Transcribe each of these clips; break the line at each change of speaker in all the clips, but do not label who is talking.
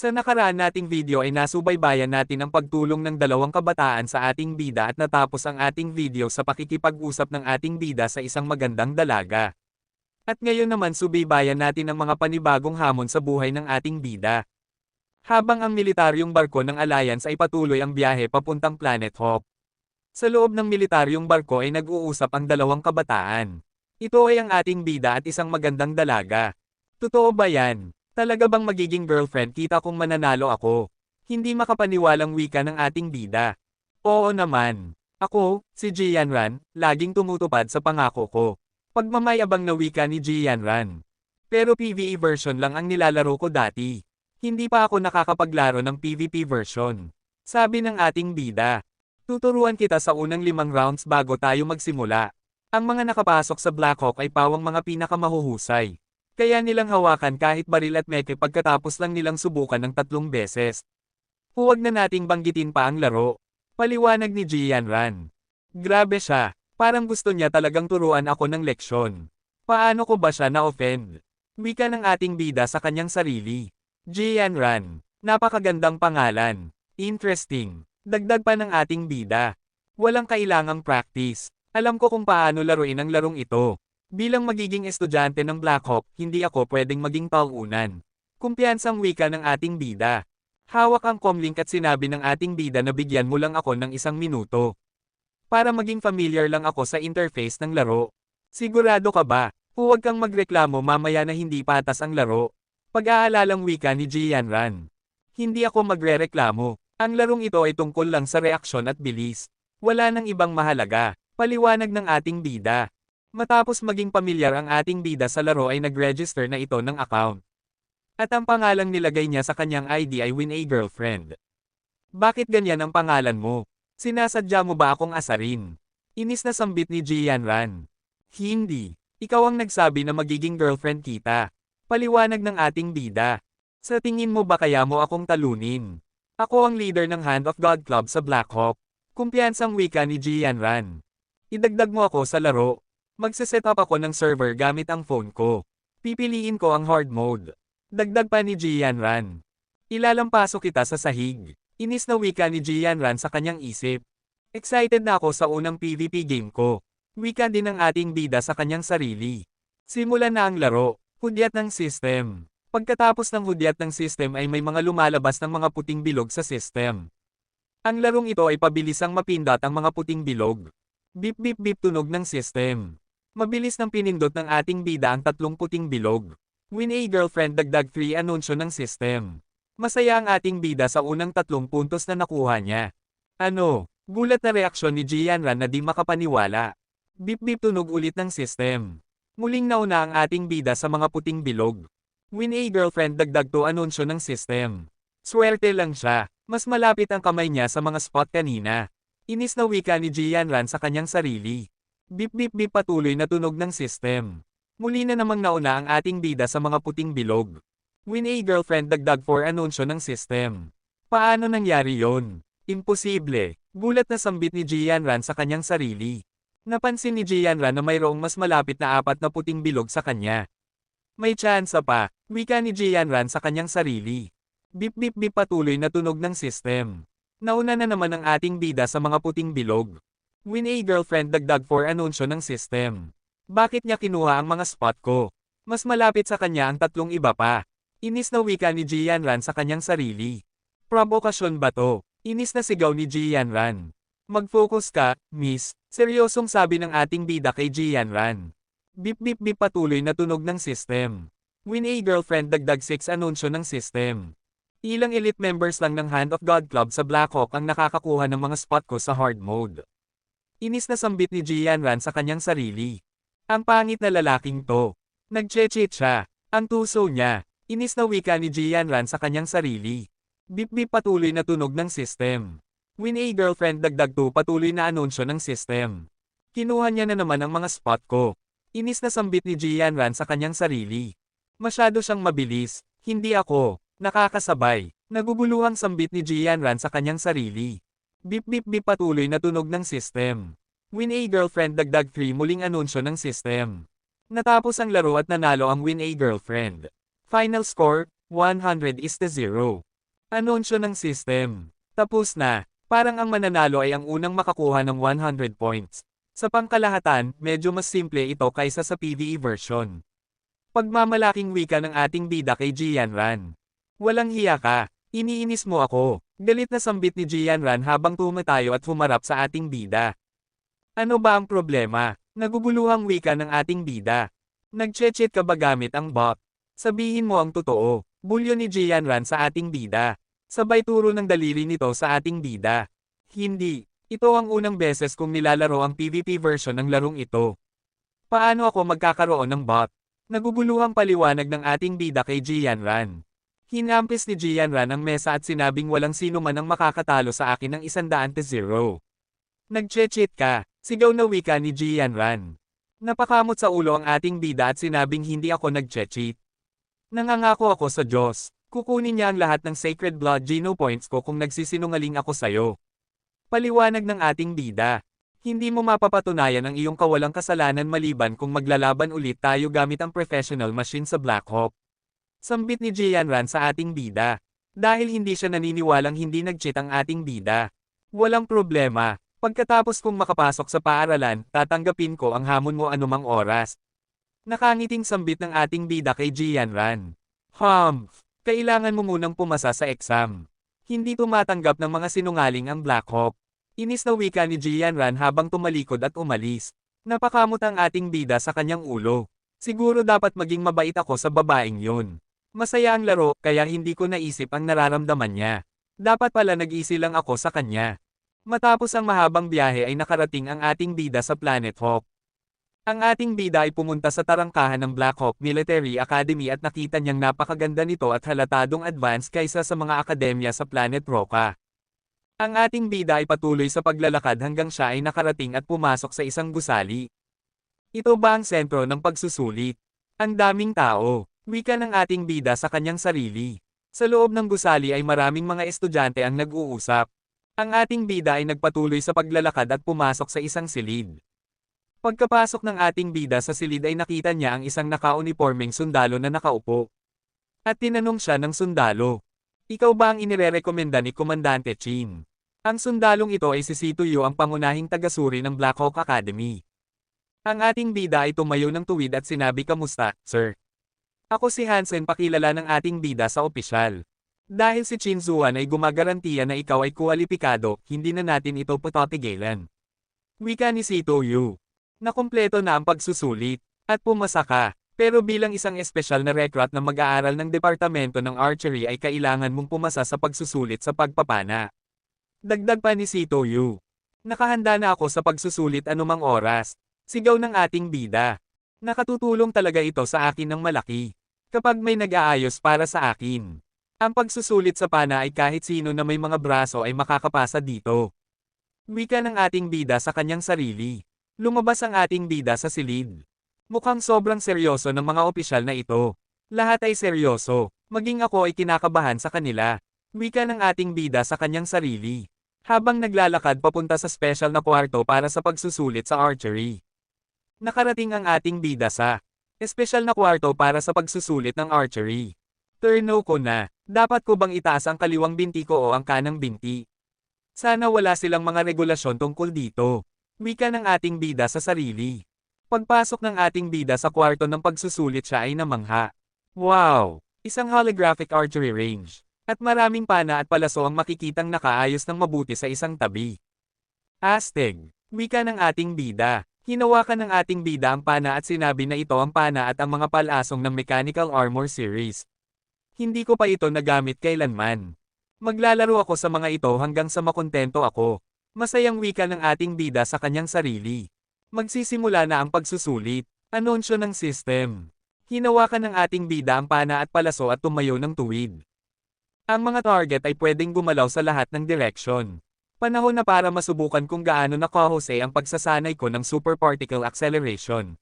Sa nakaraan nating video ay nasubaybayan natin ang pagtulong ng dalawang kabataan sa ating bida at natapos ang ating video sa pakikipag-usap ng ating bida sa isang magandang dalaga. At ngayon naman subaybayan natin ang mga panibagong hamon sa buhay ng ating bida. Habang ang militaryong barko ng Alliance ay patuloy ang biyahe papuntang Planet Hope. Sa loob ng militaryong barko ay nag-uusap ang dalawang kabataan. Ito ay ang ating bida at isang magandang dalaga. Totoo ba yan? Talaga bang magiging girlfriend kita kung mananalo ako? Hindi makapaniwalang wika ng ating bida. Oo naman. Ako, si Jianran, laging tumutupad sa pangako ko. Pagmamayabang na wika ni Jianran. Pero PvE version lang ang nilalaro ko dati. Hindi pa ako nakakapaglaro ng PvP version. Sabi ng ating bida. Tuturuan kita sa unang 5 rounds bago tayo magsimula. Ang mga nakapasok sa Blackhawk ay pawang mga pinakamahuhusay. Kaya nilang hawakan kahit baril at meke pagkatapos lang nilang subukan ng 3 beses. Huwag na nating banggitin pa ang laro. Paliwanag ni Jianran. Grabe siya, parang gusto niya talagang turuan ako ng leksyon. Paano ko ba siya na-offend? Wika ng ating bida sa kanyang sarili. Jianran, napakagandang pangalan. Interesting. Dagdag pa ng ating bida. Walang kailangang practice. Alam ko kung paano laruin ang larong ito. Bilang magiging estudyante ng Blackhawk, hindi ako pwedeng maging pauunan. Kumpiyansang wika ng ating bida. Hawak ang comlink at sinabi ng ating bida na bigyan mo lang ako ng 1 minuto. Para maging familiar lang ako sa interface ng laro. Sigurado ka ba? Huwag kang magreklamo mamaya na hindi patas ang laro. Pag-aalalang wika ni Jianran. Hindi ako magrereklamo. Ang larong ito ay tungkol lang sa reaksyon at bilis. Wala nang ibang mahalaga. Paliwanag ng ating bida. Matapos maging pamilyar ang ating bida sa laro ay nag-register na ito ng account. At ang pangalang nilagay niya sa kanyang ID ay Win a Girlfriend. Bakit ganyan ang pangalan mo? Sinasadya mo ba akong asarin? Inis na sambit ni Jianran. Hindi. Ikaw ang nagsabi na magiging girlfriend kita. Paliwanag ng ating bida. Sa tingin mo ba kaya mo akong talunin? Ako ang leader ng Hand of God Club sa Blackhawk. Kumpiyansang wika ni Jianran. Idagdag mo ako sa laro. Magse-set up ako ng server gamit ang phone ko. Pipiliin ko ang hard mode. Dagdag pa ni Jianran. Ilalampasok kita sa sahig. Inis na wika ni Jianran sa kanyang isip. Excited na ako sa unang PvP game ko. Wika din ng ating bida sa kanyang sarili. Simulan na ang laro. Hudyat ng system. Pagkatapos ng hudyat ng system ay may mga lumalabas ng mga puting bilog sa system. Ang larong ito ay pabilisang mapindot ang mga puting bilog. Bip bip bip tunog ng system. Mabilis nang pinindot ng ating bida ang 3 puting bilog. Win a Girlfriend dagdag 3 anunsyo ng system. Masaya ang ating bida sa unang 3 puntos na nakuha niya. Ano? Gulat na reaksyon ni Jianran na di makapaniwala. Bip bip tunog ulit ng system. Muling nauna ang ating bida sa mga puting bilog. Win a Girlfriend dagdag 2 anunsyo ng system. Swerte lang siya. Mas malapit ang kamay niya sa mga spot kanina. Inis na wika ni Jianran sa kanyang sarili. Bip bip bip patuloy na tunog ng system. Muli na namang nauna ang ating bida sa mga puting bilog. Win a Girlfriend dagdag 4 anunsyo ng system. Paano nangyari yon? Imposible. Gulat na sambit ni Jianran sa kanyang sarili. Napansin ni Jianran na mayroong mas malapit na 4 na puting bilog sa kanya. May tsansa pa, wika ni Jianran sa kanyang sarili. Bip bip bip patuloy na tunog ng system. Nauna na naman ang ating bida sa mga puting bilog. Win a Girlfriend dagdag 4 anunsyo ng system. Bakit niya kinuha ang mga spot ko? Mas malapit sa kanya ang 3 iba pa. Inis na wika ni Jianran sa kanyang sarili. Provokasyon ba to? Inis na sigaw ni Jianran. Mag-focus ka, miss. Seryosong sabi ng ating bida kay Jianran. Bip bip bip patuloy na tunog ng system. Win a Girlfriend dagdag 6 anunsyo ng system. Ilang elite members lang ng Hand of God Club sa Blackhawk ang nakakakuha ng mga spot ko sa hard mode. Inis na sambit ni Jianran sa kanyang sarili. Ang pangit na lalaking to. Nag-cheat siya. Ang tuso niya. Inis na wika ni Jianran sa kanyang sarili. Bip bip patuloy na tunog ng system. Win a Girlfriend dagdag 2 patuloy na anunsyo ng system. Kinuha niya na naman ang mga spot ko. Inis na sambit ni Jianran sa kanyang sarili. Masyado siyang mabilis. Hindi ako. Nakakasabay. Naguguluhang sambit ni Jianran sa kanyang sarili. Bip bip bip patuloy na tunog ng system. Win a Girlfriend dagdag 3 muling anunsyo ng system. Natapos ang laro at nanalo ang Win a Girlfriend. Final score, 100-0. Anunsyo ng system. Tapos na. Parang ang mananalo ay ang unang makakuha ng 100 points. Sa pangkalahatan, medyo mas simple ito kaysa sa PvE version. Pagmamalaking wika ng ating bida kay Jianran. Walang hiya ka. Iniinis mo ako. Galit na sambit ni Jianran habang tumatayo at humarap sa ating bida. Ano ba ang problema? Naguguluhang wika ng ating bida. Nagche-cheat ka ba gamit ang bot? Sabihin mo ang totoo. Bulyo ni Jianran sa ating bida. Sabay turo ng daliri nito sa ating bida. Hindi. Ito ang unang beses kong nilalaro ang PvP version ng larong ito. Paano ako magkakaroon ng bot? Naguguluhang paliwanag ng ating bida kay Jianran. Hinampis ni Jianran ang mesa at sinabing walang sino man ang makakatalo sa akin ng 100-0. Nagche-cheat ka, sigaw na wika ni Jianran. Napakamot sa ulo ang ating bida at sinabing hindi ako nagche-cheat. Nangangako ako sa Diyos. Kukunin niya ang lahat ng Sacred Blood Geno points ko kung nagsisinungaling ako sa'yo. Paliwanag ng ating bida. Hindi mo mapapatunayan ang iyong kawalang kasalanan maliban kung maglalaban ulit tayo gamit ang professional machine sa Black Hawk. Sambit ni Jianran sa ating bida. Dahil hindi siya naniniwalang hindi nag-cheat ang ating bida. Walang problema. Pagkatapos kong makapasok sa paaralan, tatanggapin ko ang hamon mo anumang oras. Nakangiting sambit ng ating bida kay Jianran. Kailangan mo munang pumasa sa exam. Hindi tumatanggap ng mga sinungaling ang Black Hawk. Inis na wika ni Jianran habang tumalikod at umalis. Napakamot ang ating bida sa kanyang ulo. Siguro dapat maging mabait ako sa babaeng yun. Masaya ang laro, kaya hindi ko naisip ang nararamdaman niya. Dapat pala nag-easy lang ako sa kanya. Matapos ang mahabang biyahe ay nakarating ang ating bida sa Planet Hawk. Ang ating bida ay pumunta sa tarangkahan ng Black Hawk Military Academy at nakita niyang napakaganda nito at halatadong advanced kaysa sa mga akademya sa Planet Roca. Ang ating bida ay patuloy sa paglalakad hanggang siya ay nakarating at pumasok sa isang gusali. Ito ba ang sentro ng pagsusulit? Ang daming tao, wika ng ating bida sa kanyang sarili. Sa loob ng gusali ay maraming mga estudyante ang nag-uusap. Ang ating bida ay nagpatuloy sa paglalakad at pumasok sa isang silid. Pagkapasok ng ating bida sa silid ay nakita niya ang isang naka-uniformeng sundalo na nakaupo. At tinanong siya ng sundalo. Ikaw ba ang inirerekomenda ni Komandante Chin? Ang sundalong ito ay si Situyo ang pangunahing tagasuri ng Black Hawk Academy. Ang ating bida ay tumayo ng tuwid at sinabi kamusta, sir? Ako si Hansen pakilala ng ating bida sa opisyal. Dahil si Chin Zuan ay gumagarantiya na ikaw ay kwalipikado, hindi na natin ito patatigilan. Wika ni Situyo. Nakumpleto na ang pagsusulit, at pumasa ka, pero bilang isang espesyal na recruit na mag-aaral ng Departamento ng Archery ay kailangan mong pumasa sa pagsusulit sa pagpapana. Dagdag pa ni Situyo. Nakahanda na ako sa pagsusulit anumang oras, sigaw ng ating bida. Nakatutulong talaga ito sa akin ng malaki. Kapag may nag-aayos para sa akin. Ang pagsusulit sa pana ay kahit sino na may mga braso ay makakapasa dito. Wika ng ating bida sa kanyang sarili. Lumabas ang ating bida sa silid. Mukhang sobrang seryoso ng mga opisyal na ito. Lahat ay seryoso, maging ako ay kinakabahan sa kanila. Wika ng ating bida sa kanyang sarili. Habang naglalakad papunta sa special na kwarto para sa pagsusulit sa archery. Nakarating ang ating bida sa espesyal na kwarto para sa pagsusulit ng archery. Turno ko na, dapat ko bang itaas ang kaliwang binti ko o ang kanang binti? Sana wala silang mga regulasyon tungkol dito. Wika ng ating bida sa sarili. Pagpasok ng ating bida sa kwarto ng pagsusulit siya ay namangha. Wow! Isang holographic archery range. At maraming pana at palaso ang makikitang nakaayos ng mabuti sa isang tabi. Astig! Wika ng ating bida. Hinawakan ng ating bida ang pana at sinabi na ito ang pana at ang mga palasong ng Mechanical Armor Series. Hindi ko pa ito nagamit kailanman. Maglalaro ako sa mga ito hanggang sa makontento ako. Masayang wika ng ating bida sa kanyang sarili. Magsisimula na ang pagsusulit. Anunsyo ng system. Hinawakan ng ating bida ang pana at palaso at tumayo ng tuwid. Ang mga target ay pwedeng gumalaw sa lahat ng direksyon. Panahon na para masubukan kung gaano nakahusay ang pagsasanay ko ng Super Particle Acceleration.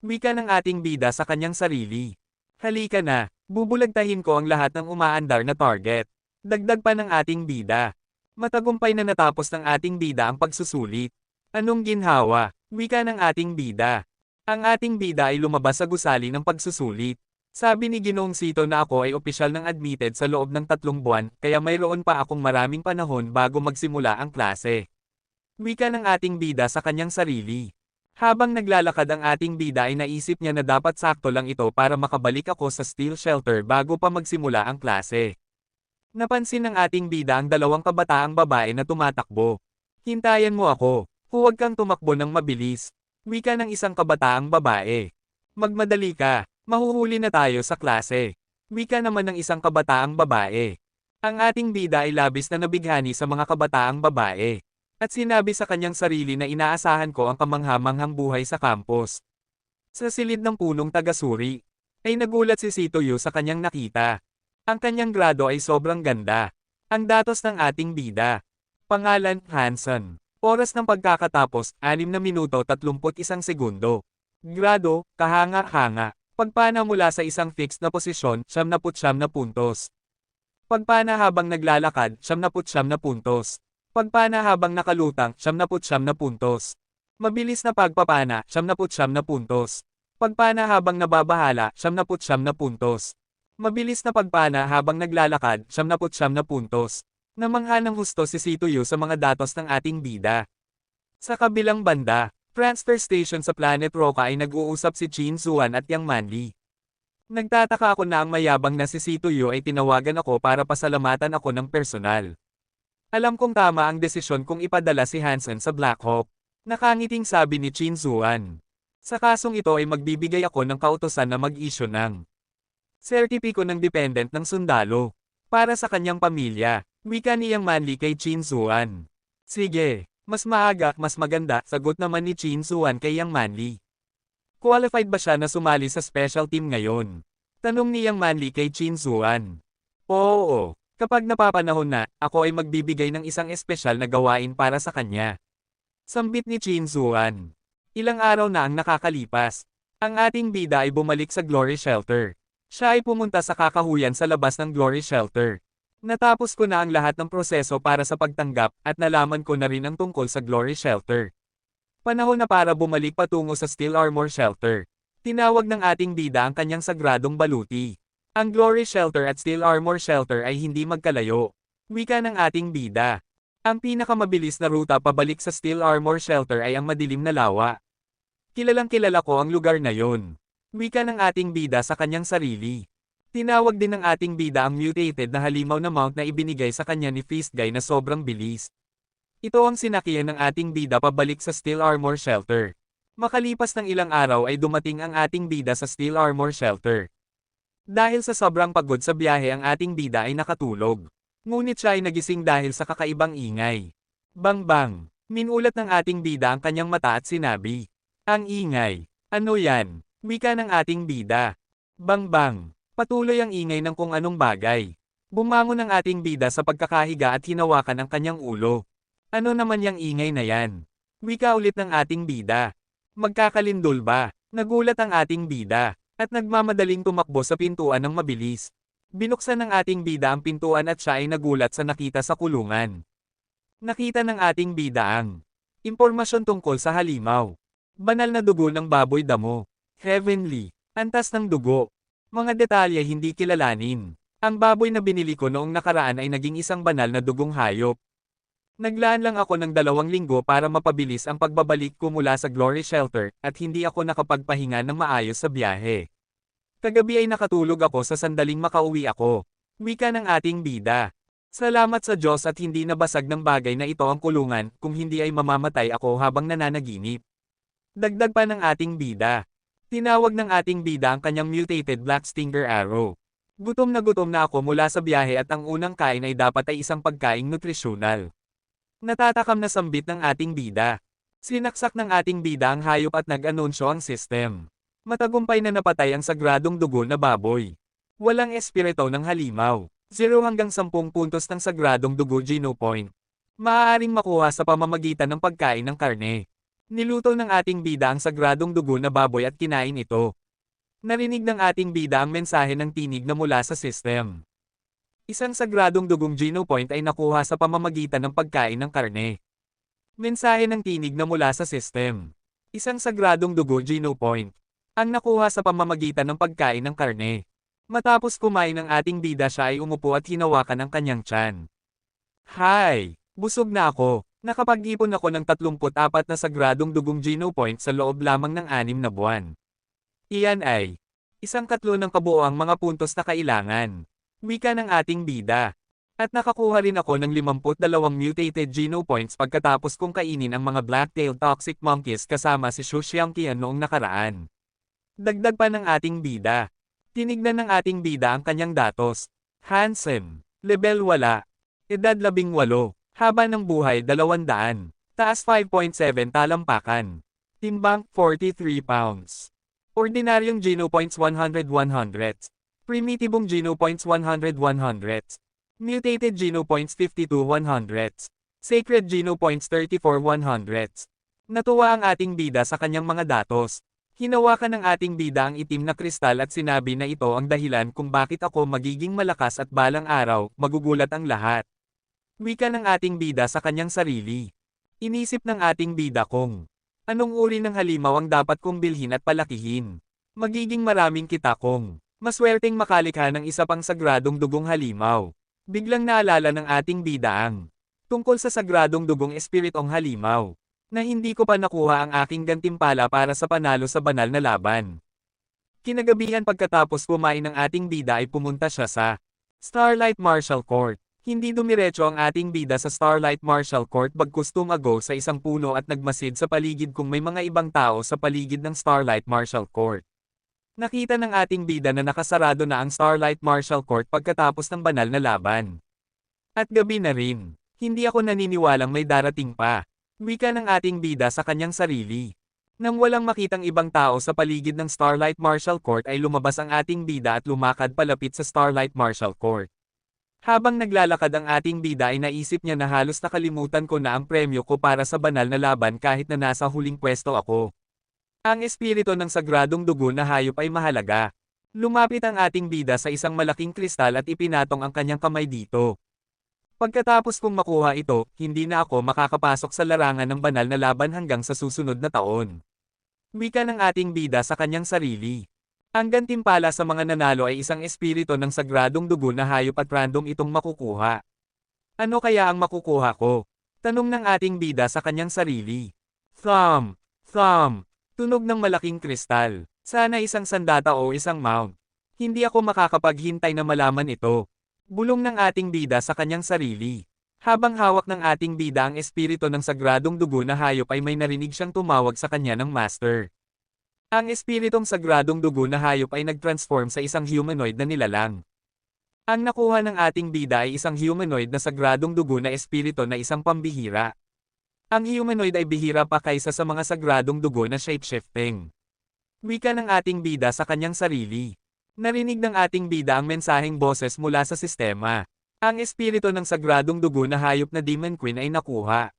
Wika ng ating bida sa kanyang sarili. Halika na, bubulagtahin ko ang lahat ng umaandar na target. Dagdag pa ng ating bida. Matagumpay na natapos ng ating bida ang pagsusulit. Anong ginhawa? Wika ng ating bida. Ang ating bida ay lumabas sa gusali ng pagsusulit. Sabi ni Ginoong Sito na ako ay opisyal ng admitted sa loob ng 3 buwan, kaya mayroon pa akong maraming panahon bago magsimula ang klase. Wika ng ating bida sa kanyang sarili. Habang naglalakad ang ating bida ay naisip niya na dapat sakto lang ito para makabalik ako sa steel shelter bago pa magsimula ang klase. Napansin ng ating bida ang 2 kabataang babae na tumatakbo. Hintayan mo ako. Huwag kang tumakbo ng mabilis. Wika ng isang kabataang babae. Magmadali ka. Mahuhuli na tayo sa klase. Wika naman ng isang kabataang babae. Ang ating bida ay labis na nabighani sa mga kabataang babae. At sinabi sa kanyang sarili na inaasahan ko ang kamanghamanghang buhay sa campus. Sa silid ng punong taga-suri, ay nagulat si Sitoyo sa kanyang nakita. Ang kanyang grado ay sobrang ganda. Ang datos ng ating bida. Pangalan, Hanson. Oras ng pagkakatapos, 6 na minuto 31 segundo. Grado, kahanga-hanga. Pagpana mula sa isang fixed na posisyon, 79 na puntos. Pagpana habang naglalakad, 79 na puntos. Pagpana habang nakalutang, 79 na puntos. Mabilis na pagpapana, 79 na puntos. Pagpana habang nababahala, 79 na puntos. Mabilis na pagpana habang naglalakad, 79 na puntos. Namangha ng husto si Sitoyo sa mga datos ng ating bida. Sa kabilang banda, transfer station sa Planet Roca ay nag-uusap si Chin Zuan at Yang Manli. Nagtataka ako na ang mayabang na si Sitoyo ay tinawagan ako para pasalamatan ako ng personal. Alam kong tama ang desisyon kung ipadala si Hansen sa Black Hawk. Nakangiting sabi ni Chin Zuan. Sa kasong ito ay magbibigay ako ng kautosan na mag-issue ng sertipiko ng dependent ng sundalo para sa kanyang pamilya. Wika ni Yang Manli kay Chin Zuan. Sige, mas maaga, mas maganda, sagot naman ni Chin Zuan kay Yang Manli. Qualified ba siya na sumali sa special team ngayon? Tanong ni Yang Manli kay Chin Zuan. Oo. Kapag napapanahon na, ako ay magbibigay ng isang espesyal na gawain para sa kanya. Sambit ni Chin Zuan. Ilang araw na ang nakakalipas. Ang ating bida ay bumalik sa Glory Shelter. Siya ay pumunta sa kakahuyan sa labas ng Glory Shelter. Natapos ko na ang lahat ng proseso para sa pagtanggap at nalaman ko na rin ang tungkol sa Glory Shelter. Panahon na para bumalik patungo sa Steel Armor Shelter. Tinawag ng ating bida ang kanyang sagradong baluti. Ang Glory Shelter at Steel Armor Shelter ay hindi magkalayo. Wika ng ating bida. Ang pinakamabilis na ruta pabalik sa Steel Armor Shelter ay ang madilim na lawa. Kilalang kilala ko ang lugar na yon. Wika ng ating bida sa kanyang sarili. Tinawag din ng ating bida ang mutated na halimaw na mount na ibinigay sa kanya ni Fist Guy na sobrang bilis. Ito ang sinakyan ng ating bida pabalik sa Steel Armor Shelter. Makalipas ng ilang araw ay dumating ang ating bida sa Steel Armor Shelter. Dahil sa sobrang pagod sa biyahe ang ating bida ay nakatulog. Ngunit siya ay nagising dahil sa kakaibang ingay. Bang-bang! Minulat ng ating bida ang kanyang mata at sinabi. Ang ingay. Ano yan? Wika ng ating bida. Bang-bang! Patuloy ang ingay ng kung anong bagay. Bumangon ang ating bida sa pagkakahiga at hinawakan ang kanyang ulo. Ano naman yang ingay na yan? Wika ulit ng ating bida. Magkakalindol ba? Nagulat ang ating bida. At nagmamadaling tumakbo sa pintuan ng mabilis. Binuksan ng ating bida ang pintuan at siya ay nagulat sa nakita sa kulungan. Nakita ng ating bida ang impormasyon tungkol sa halimaw. Banal na dugo ng baboy damo. Heavenly. Antas ng dugo. Mga detalye hindi kilalanin. Ang baboy na binili ko noong nakaraan ay naging isang banal na dugong hayop. Naglaan lang ako ng 2 linggo para mapabilis ang pagbabalik ko mula sa Glory Shelter, at hindi ako nakapagpahinga ng maayos sa biyahe. Kagabi ay nakatulog ako sa sandaling makauwi ako. Wika ng ating bida. Salamat sa Diyos at hindi nabasag ng bagay na ito ang kulungan, kung hindi ay mamamatay ako habang nananaginip. Dagdag pa ng ating bida. Tinawag ng ating bida ang kanyang mutated Black Stinger Arrow. Gutom na ako mula sa biyahe at ang unang kain ay dapat ay isang pagkaing nutrisyonal. Natatakam na sambit ng ating bida. Sinaksak ng ating bida ang hayop at nag-anunsyo ang system. Matagumpay na napatay ang sagradong dugo na baboy. Walang espiritu ng halimaw. 0 hanggang 10 puntos ng sagradong dugo Geno Point. Maaaring makuha sa pamamagitan ng pagkain ng karne. Niluto ng ating bida ang sagradong dugo na baboy at kinain ito. Narinig ng ating bida ang mensahe ng tinig na mula sa system. Isang sagradong dugong Geno Point ay nakuha sa pamamagitan ng pagkain ng karne. Mensahe ng tinig na mula sa system. Isang sagradong dugo Geno Point. Ang nakuha sa pamamagitan ng pagkain ng karne. Matapos kumain ng ating bida siya ay umupo at hinawakan ang kanyang tiyan. Hay! Busog na ako. Nakapag-ipon ako ng 34 na sagradong dugong Geno points sa loob lamang ng 6 na buwan. Iyan ay isang katlo ng kabuoang mga puntos na kailangan. Wika ng ating bida. At nakakuha rin ako ng 52 mutated Geno points pagkatapos kong kainin ang mga black-tailed toxic monkeys kasama si Xu Xiangqian noong nakaraan. Dagdag pa ng ating bida. Tinignan ng ating bida ang kanyang datos. Handsome. Level wala. Edad 18. Haba ng buhay 200. Taas 5.7 talampakan. Timbang 43 pounds. Ordinaryong Geno points 100. Primitibong Geno points 100. Mutated Geno points 52. Sacred Geno points 34. Natuwa ang ating bida sa kanyang mga datos. Hinawakan ng ating bida ang itim na kristal at sinabi na ito ang dahilan kung bakit ako magiging malakas at balang araw, magugulat ang lahat. Wika ng ating bida sa kanyang sarili. Inisip ng ating bida kung anong uri ng halimaw ang dapat kong bilhin at palakihin. Magiging maraming kita kung maswerteng makalikha ng isa pang sagradong dugong halimaw. Biglang naalala ng ating bida ang tungkol sa sagradong dugong espiritong halimaw, na hindi ko pa nakuha ang aking gantimpala para sa panalo sa banal na laban. Kinagabihan pagkatapos kumain ng ating bida ay pumunta siya sa Starlight Martial Court. Hindi dumiretso ang ating bida sa Starlight Martial Court bagkus tumago sa isang puno at nagmasid sa paligid kung may mga ibang tao sa paligid ng Starlight Martial Court. Nakita ng ating bida na nakasarado na ang Starlight Martial Court pagkatapos ng banal na laban. At gabi na rin. Hindi ako naniniwalang may darating pa. Wika ng ating bida sa kanyang sarili. Nang walang makitang ibang tao sa paligid ng Starlight Martial Court ay lumabas ang ating bida at lumakad palapit sa Starlight Martial Court. Habang naglalakad ang ating bida ay naisip niya na halos nakalimutan ko na ang premyo ko para sa banal na laban kahit na nasa huling pwesto ako. Ang espiritu ng sagradong dugo na hayop ay mahalaga. Lumapit ang ating bida sa isang malaking kristal at ipinatong ang kanyang kamay dito. Pagkatapos kong makuha ito, hindi na ako makakapasok sa larangan ng banal na laban hanggang sa susunod na taon. Wika ng ating bida sa kanyang sarili. Ang gantimpala sa mga nanalo ay isang espiritu ng sagradong dugo na hayop at random itong makukuha. Ano kaya ang makukuha ko? Tanong ng ating bida sa kanyang sarili. Thumb! Thumb! Tunog ng malaking kristal. Sana isang sandata o isang mount. Hindi ako makakapaghintay na malaman ito. Bulong ng ating bida sa kanyang sarili. Habang hawak ng ating bida ang espiritu ng sagradong dugo na hayop ay may narinig siyang tumawag sa kanya ng master. Ang espiritong sagradong dugo na hayop ay nag-transform sa isang humanoid na nilalang. Ang nakuha ng ating bida ay isang humanoid na sagradong dugo na espiritu na isang pambihira. Ang humanoid ay bihira pa kaysa sa mga sagradong dugo na shape-shifting. Wika ng ating bida sa kanyang sarili. Narinig ng ating bida ang mensaheng boses mula sa sistema. Ang espiritu ng sagradong dugo na hayop na Demon Queen ay nakuha.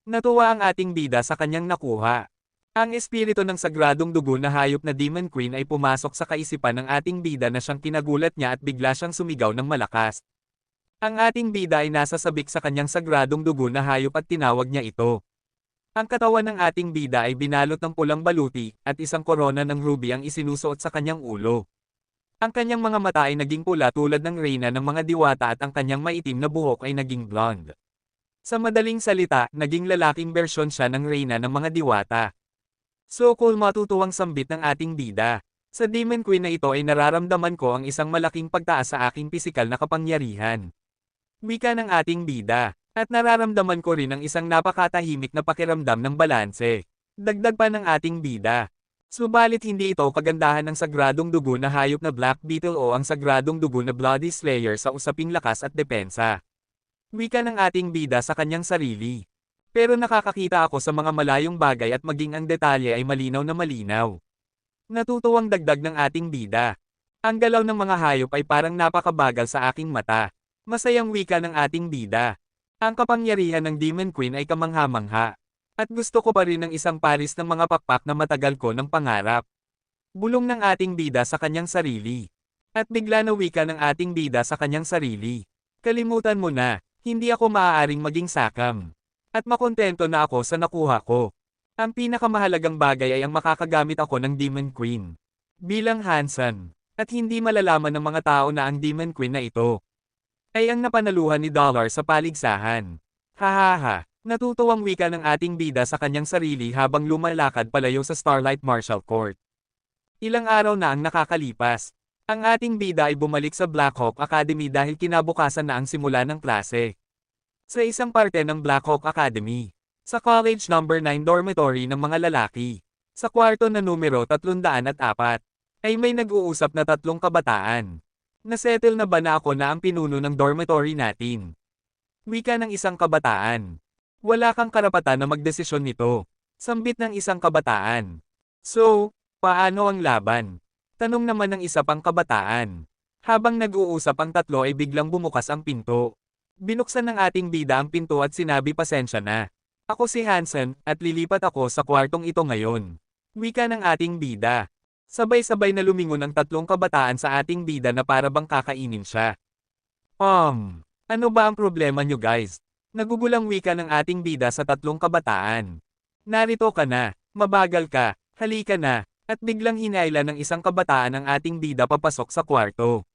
Natuwa ang ating bida sa kanyang nakuha. Ang espiritu ng sagradong dugo na hayop na Demon Queen ay pumasok sa kaisipan ng ating bida na siyang kinagulat niya at bigla siyang sumigaw ng malakas. Ang ating bida ay nasa sabik sa kanyang sagradong dugo na hayop at tinawag niya ito. Ang katawan ng ating bida ay binalot ng pulang baluti, at isang korona ng ruby ang isinusuot sa kanyang ulo. Ang kanyang mga mata ay naging pula tulad ng reyna ng mga diwata at ang kanyang maitim na buhok ay naging blonde. Sa madaling salita, naging lalaking bersyon siya ng reyna ng mga diwata. So cool, matutuwang sambit ng ating bida. Sa Demon Queen na ito ay nararamdaman ko ang isang malaking pagtaas sa aking pisikal na kapangyarihan. Wika ng ating bida. At nararamdaman ko rin ang isang napakatahimik na pakiramdam ng balanse. Dagdag pa ng ating bida. Subalit hindi ito kagandahan ng sagradong dugo na hayop na Black Beetle o ang sagradong dugo na Bloody Slayer sa usaping lakas at depensa. Wika ng ating bida sa kanyang sarili. Pero nakakakita ako sa mga malayong bagay at maging ang detalye ay malinaw na malinaw. Natutuwang dagdag ng ating bida. Ang galaw ng mga hayop ay parang napakabagal sa aking mata. Masayang wika ng ating bida. Ang kapangyarihan ng Demon Queen ay kamangha-mangha. At gusto ko pa rin ng isang paris ng mga pakpak na matagal ko ng pangarap. Bulong ng ating bida sa kanyang sarili. At bigla na wika ng ating bida sa kanyang sarili. Kalimutan mo na, hindi ako maaaring maging sakam. At makontento na ako sa nakuha ko. Ang pinakamahalagang bagay ay ang makakagamit ako ng Demon Queen. Bilang Hanson. At At hindi malalaman ng mga tao na ang Demon Queen na ito ay ang napanaluhan ni Dollar sa paligsahan. Hahaha, natutuwang wika ng ating bida sa kanyang sarili habang lumalakad palayo sa Starlight Martial Court. Ilang araw na ang nakakalipas. Ang ating bida ay bumalik sa Blackhawk Academy dahil kinabukasan na ang simula ng klase. Sa isang parte ng Blackhawk Academy, sa College Number 9 dormitory ng mga lalaki, sa kwarto na numero 304, ay may nag-uusap na tatlong kabataan. Nasettle na ba na ako na ang pinuno ng dormitory natin? Wika ng isang kabataan. Wala kang karapatan na magdesisyon nito. Sambit ng isang kabataan. So, paano ang laban? Tanong naman ng isa pang kabataan. Habang nag-uusap ang tatlo ay biglang bumukas ang pinto. Binuksan ng ating bida ang pinto at sinabi pasensya na. Ako si Hansen at lilipat ako sa kwartong ito ngayon. Wika ng ating bida. Sabay-sabay na lumingon ang tatlong kabataan sa ating bida na para bang kakainin siya. Ano ba ang problema nyo guys? Nagugulang wika ng ating bida sa tatlong kabataan. Narito ka na, mabagal ka, halika na, at biglang hinayla ng isang kabataan ang ating bida papasok sa kwarto.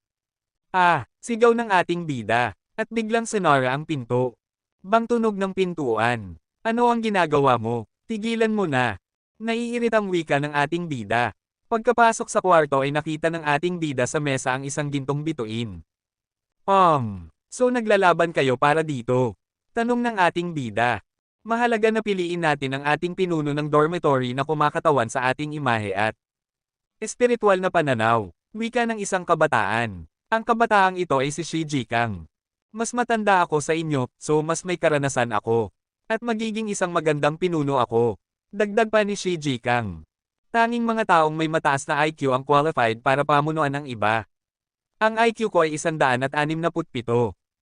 Sigaw ng ating bida, at biglang sinara ang pinto. Bang tunog ng pintuan. Ano ang ginagawa mo? Tigilan mo na. Naiiritang wika ng ating bida. Pagkapasok sa kwarto ay nakita ng ating bida sa mesa ang isang gintong bituin. So naglalaban kayo para dito? Tanong ng ating bida. Mahalaga na piliin natin ang ating pinuno ng dormitory na kumakatawan sa ating imahe at espiritual na pananaw. Wika ng isang kabataan. Ang kabataang ito ay si Shi Jikang. Mas matanda ako sa inyo, so mas may karanasan ako. At magiging isang magandang pinuno ako. Dagdag pa ni Shi Jikang. Tanging mga taong may mataas na IQ ang qualified para pamunuan ng iba. Ang IQ ko ay 167.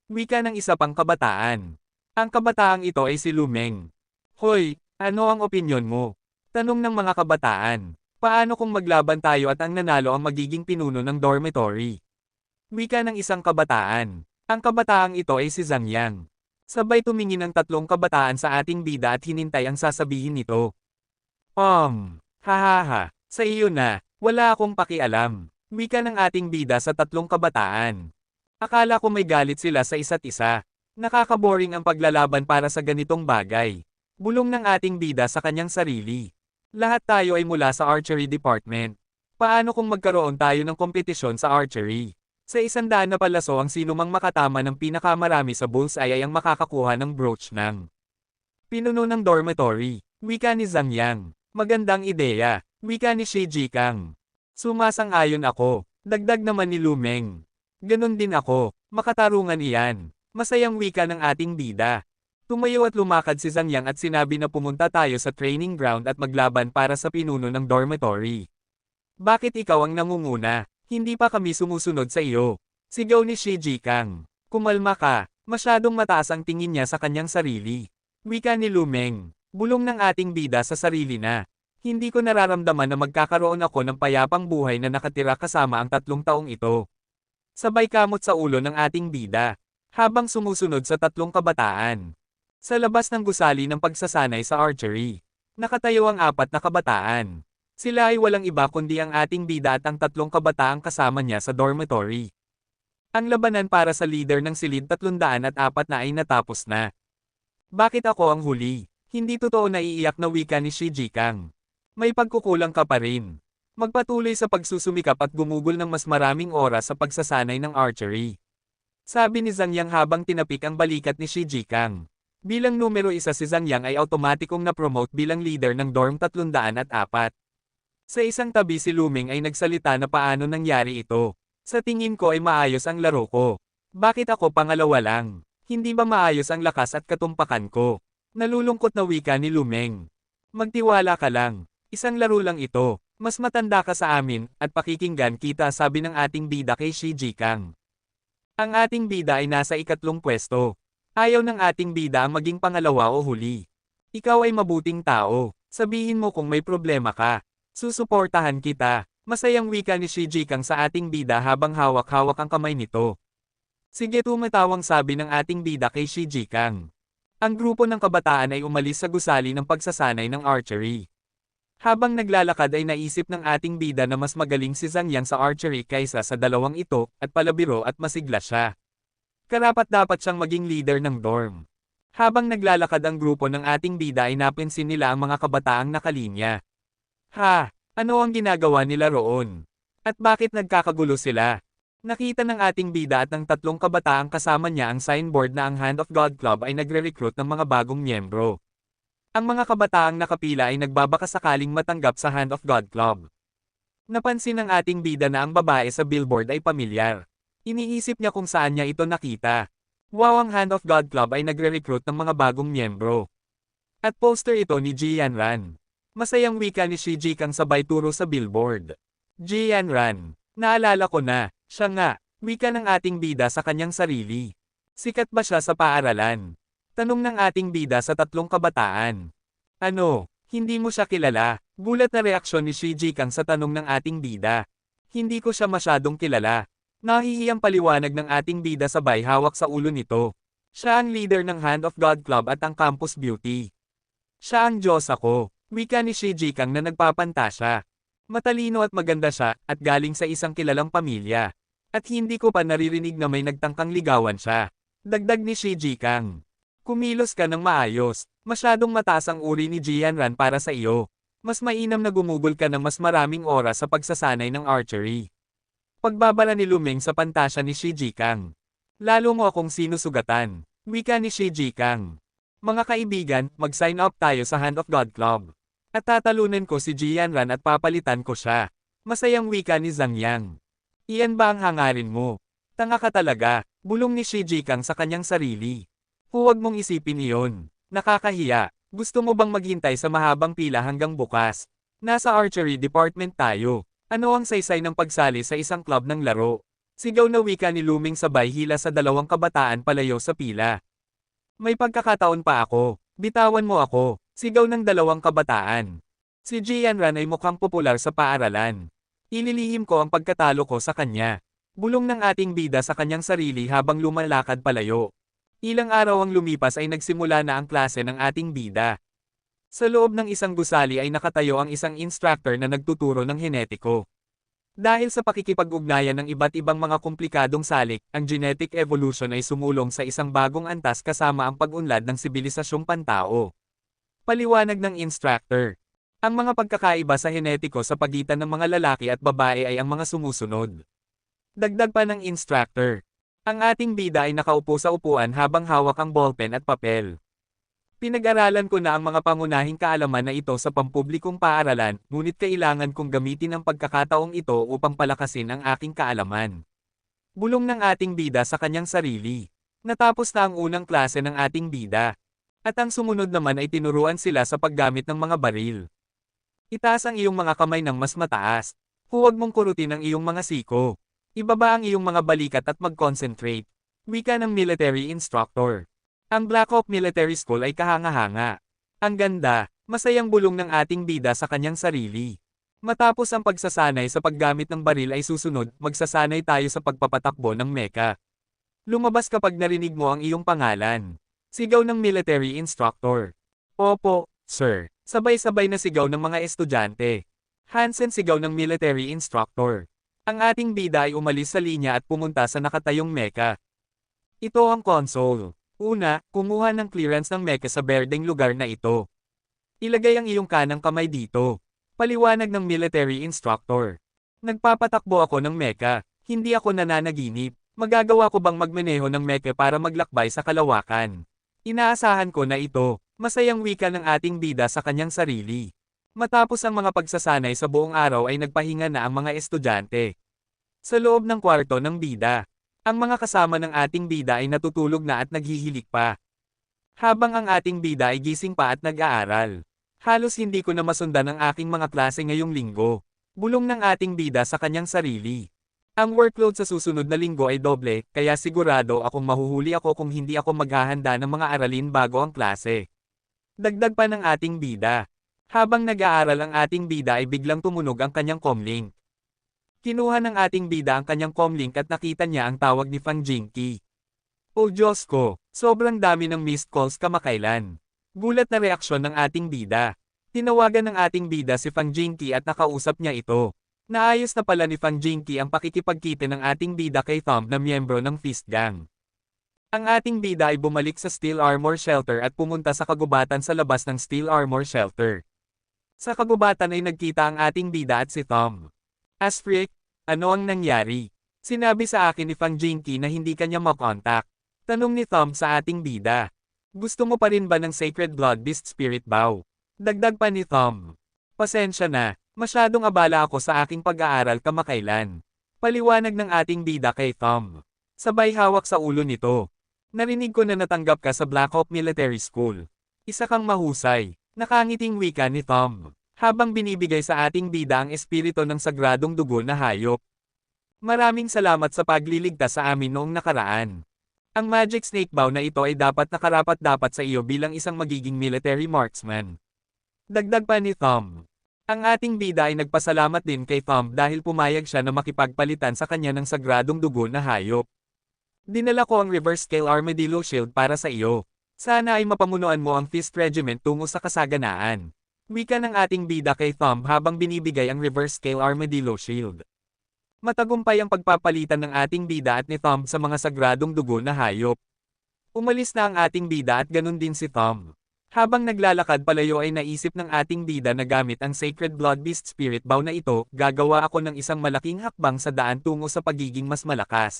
Wika ng isa pang kabataan. Ang kabataang ito ay si Lumeng. Hoy, ano ang opinyon mo? Tanong ng mga kabataan. Paano kung maglaban tayo at ang nanalo ang magiging pinuno ng dormitory? Wika ng isang kabataan. Ang kabataang ito ay si Zhang Yang. Sabay tumingin ang tatlong kabataan sa ating bida at hinintay ang sasabihin nito. Hahaha, sa iyo na, wala akong pakialam. Wika ng ating bida sa tatlong kabataan. Akala ko may galit sila sa isa't isa. Nakakaboring ang paglalaban para sa ganitong bagay. Bulong ng ating bida sa kanyang sarili. Lahat tayo ay mula sa archery department. Paano kung magkaroon tayo ng kompetisyon sa archery? Sa 100 na palaso ang sinumang makatama ng pinakamarami sa bullseye ay ang makakakuha ng brooch ng pinuno ng dormitory. Wika ni Zhang Yang. Magandang ideya. Wika ni Shi Jikang. Sumasang-ayon ako. Dagdag naman ni Lumeng. Ganon din ako. Makatarungan iyan. Masayang wika ng ating bida. Tumayo at lumakad si Zhang Yang at sinabi na pumunta tayo sa training ground at maglaban para sa pinuno ng dormitory. Bakit ikaw ang nangunguna? Hindi pa kami sumusunod sa iyo. Sigaw ni Shi Jikang. Kumalma ka. Masyadong mataas ang tingin niya sa kanyang sarili. Wika ni Lumeng. Bulong ng ating bida sa sarili na. Hindi ko nararamdaman na magkakaroon ako ng payapang buhay na nakatira kasama ang 3 taong ito. Sabay kamot sa ulo ng ating bida. Habang sumusunod sa 3 kabataan. Sa labas ng gusali ng pagsasanay sa archery. Nakatayo ang 4 na kabataan. Sila ay walang iba kundi ang ating bida at ang 3 kabataang kasama niya sa dormitory. Ang labanan para sa leader ng silid 304 na ay natapos na. Bakit ako ang huli? Hindi totoo na iiyak na wika ni Shi Jikang. May pagkukulang ka pa rin. Magpatuloy sa pagsusumikap at gumugol ng mas maraming oras sa pagsasanay ng archery. Sabi ni Zhang Yang habang tinapik ang balikat ni Shi Jikang. Bilang numero 1 si Zhang Yang ay automatikong na-promote bilang leader ng dorm 304. Sa isang tabi si Lumeng ay nagsalita na paano nangyari ito. Sa tingin ko ay maayos ang laro ko. Bakit ako pangalawa lang? Hindi ba maayos ang lakas at katumpakan ko? Nalulungkot na wika ni Lumeng. Magtiwala ka lang. Isang laro lang ito. Mas matanda ka sa amin, at pakikinggan kita, sabi ng ating bida kay Shi Jikang. Ang ating bida ay nasa 3 pwesto. Ayaw ng ating bida ang maging pangalawa o huli. Ikaw ay mabuting tao. Sabihin mo kung may problema ka. Susuportahan kita. Masayang wika ni Shi Jikang sa ating bida habang hawak-hawak ang kamay nito. Sige, tumatawang sabi ng ating bida kay Shi Jikang. Ang grupo ng kabataan ay umalis sa gusali ng pagsasanay ng archery. Habang naglalakad ay naisip ng ating bida na mas magaling si Zhang Yang sa archery kaysa sa dalawang ito, at palabiro at masigla siya. Karapat-dapat siyang maging leader ng dorm. Habang naglalakad ang grupo ng ating bida ay napansin nila ang mga kabataang nakalinya. Ha! Ano ang ginagawa nila roon? At bakit nagkakagulo sila? Nakita ng ating bida at ng tatlong kabataang kasama niya ang signboard na ang Hand of God Club ay nagre-recruit ng mga bagong miyembro. Ang mga kabataang nakapila ay nagbabakasakaling matanggap sa Hand of God Club. Napansin ng ating bida na ang babae sa billboard ay pamilyar. Iniisip niya kung saan niya ito nakita. Wow, ang Hand of God Club ay nagre-recruit ng mga bagong miyembro. At poster ito ni Jian Ran. Masayang wika ni Shi Jikang sabay turo sa billboard. Jian Ran, naalala ko na, siya nga, wika ng ating bida sa kanyang sarili. Sikat ba siya sa paaralan? Tanong ng ating bida sa tatlong kabataan. Ano, hindi mo siya kilala? Gulat na reaksyon ni Shi Jikang sa tanong ng ating bida. Hindi ko siya masyadong kilala. Nahihiyang paliwanag ng ating bida sabay hawak sa ulo nito. Siya ang leader ng Hand of God Club at ang Campus Beauty. Siya ang Diyos ako, wika ni Shi Jikang na nagpapantasya. Matalino at maganda siya, at galing sa isang kilalang pamilya. At hindi ko pa naririnig na may nagtangkang ligawan siya. Dagdag ni Shi Jikang. Kumilos ka ng maayos, masyadong mataas ang uri ni Jian Ran para sa iyo. Mas mainam na gumugol ka ng mas maraming oras sa pagsasanay ng archery. Pagbabala ni Lumeng sa pantasya ni Shi Jikang. Lalo mo akong sinusugatan, wika ni Shi Jikang. Mga kaibigan, mag-sign up tayo sa Hand of God Club. At tatalunan ko si Jian Ran at papalitan ko siya. Masayang wika ni Zhang Yang. Iyan ba ang hangarin mo? Tanga ka talaga, bulong ni Shi Jikang sa kanyang sarili. Huwag mong isipin iyon. Nakakahiya. Gusto mo bang maghintay sa mahabang pila hanggang bukas? Nasa archery department tayo. Ano ang saysay ng pagsali sa isang club ng laro? Sigaw na wika ni Luming sabay hila sa dalawang kabataan palayo sa pila. May pagkakataon pa ako. Bitawan mo ako. Sigaw ng dalawang kabataan. Si Jian Ran ay mukhang popular sa paaralan. Ililihim ko ang pagkatalo ko sa kanya. Bulong ng ating bida sa kanyang sarili habang lumalakad palayo. Ilang araw ang lumipas ay nagsimula na ang klase ng ating bida. Sa loob ng isang gusali ay nakatayo ang isang instructor na nagtuturo ng henetiko. Dahil sa pakikipag-ugnayan ng iba't ibang mga komplikadong salik, ang genetic evolution ay sumulong sa isang bagong antas kasama ang pag-unlad ng sibilisasyong pantao. Paliwanag ng instructor. Ang mga pagkakaiba sa henetiko sa pagitan ng mga lalaki at babae ay ang mga sumusunod. Dagdag pa ng instructor. Ang ating bida ay nakaupo sa upuan habang hawak ang ballpen at papel. Pinag-aralan ko na ang mga pangunahing kaalaman na ito sa pampublikong paaralan, ngunit kailangan kong gamitin ang pagkakataong ito upang palakasin ang aking kaalaman. Bulong ng ating bida sa kanyang sarili. Natapos na ang unang klase ng ating bida. At ang sumunod naman ay tinuruan sila sa paggamit ng mga baril. Itaas ang iyong mga kamay ng mas mataas. Huwag mong kurutin ang iyong mga siko. Ibaba ang iyong mga balikat at mag-concentrate. Wika ng military instructor. Ang Black Hawk Military School ay kahanga-hanga. Ang ganda, masayang bulong ng ating bida sa kanyang sarili. Matapos ang pagsasanay sa paggamit ng baril ay susunod, magsasanay tayo sa pagpapatakbo ng mecha. Lumabas kapag narinig mo ang iyong pangalan. Sigaw ng military instructor. Opo, sir. Sabay-sabay na sigaw ng mga estudyante. Hansen sigaw ng military instructor. Ang ating bida ay umalis sa linya at pumunta sa nakatayong mecha. Ito ang console. Una, kumuha ng clearance ng mecha sa berdeng lugar na ito. Ilagay ang iyong kanang kamay dito. Paliwanag ng military instructor. Nagpapatakbo ako ng mecha, hindi ako nananaginip. Magagawa ko bang magmaneho ng mecha para maglakbay sa kalawakan? Inaasahan ko na ito, masayang wika ng ating bida sa kanyang sarili. Matapos ang mga pagsasanay sa buong araw ay nagpahinga na ang mga estudyante. Sa loob ng kwarto ng bida. Ang mga kasama ng ating bida ay natutulog na at naghihilik pa. Habang ang ating bida ay gising pa at nag-aaral. Halos hindi ko na masundan ang aking mga klase ngayong linggo. Bulong ng ating bida sa kanyang sarili. Ang workload sa susunod na linggo ay doble, kaya sigurado akong mahuhuli ako kung hindi ako maghahanda ng mga aralin bago ang klase. Dagdag pa ng ating bida. Habang nag-aaral ang ating bida ay biglang tumunog ang kanyang comlink. Kinuha ng ating bida ang kanyang comlink at nakita niya ang tawag ni Fang Jingqi. Oh Diyos ko, sobrang dami ng missed calls kamakailan. Gulat na reaksyon ng ating bida. Tinawagan ng ating bida si Fang Jinky at nakausap niya ito. Naayos na pala ni Fang Jinky ang pakikipagkita ng ating bida kay Thumb na miyembro ng Fist Gang. Ang ating bida ay bumalik sa Steel Armor Shelter at pumunta sa kagubatan sa labas ng Steel Armor Shelter. Sa kagubatan ay nagkita ang ating bida at si Thumb. Asfrick, ano ang nangyari? Sinabi sa akin ni Fang Jinky na hindi kanya makontak. Tanong ni Thumb sa ating bida. Gusto mo pa rin ba ng Sacred Blood Beast Spirit Bow? Dagdag pa ni Thumb. Pasensya na, masyadong abala ako sa aking pag-aaral kamakailan. Paliwanag ng ating bida kay Thumb. Sabay hawak sa ulo nito. Narinig ko na natanggap ka sa Black Hawk Military School. Isa kang mahusay, nakangiting wika ni Thumb, habang binibigay sa ating bida ang espiritu ng sagradong dugo na hayop. Maraming salamat sa pagliligtas sa amin noong nakaraan. Ang Magic Snake Bow na ito ay dapat nakarapat-dapat sa iyo bilang isang magiging military marksman. Dagdag pa ni Thumb. Ang ating bida ay nagpasalamat din kay Thumb dahil pumayag siya na makipagpalitan sa kanya ng sagradong dugo na hayop. Dinala ko ang reverse scale armadillo shield para sa iyo. Sana ay mapamunuan mo ang Fist Regiment tungo sa kasaganaan. Wika ng ating bida kay Thumb habang binibigay ang reverse scale armadillo shield. Matagumpay ang pagpapalitan ng ating bida at ni Thumb sa mga sagradong dugo na hayop. Umalis na ang ating bida at ganun din si Thumb. Habang naglalakad palayo ay naisip ng ating bida na gamit ang Sacred Blood Beast Spirit Bow na ito, gagawa ako ng isang malaking hakbang sa daan tungo sa pagiging mas malakas.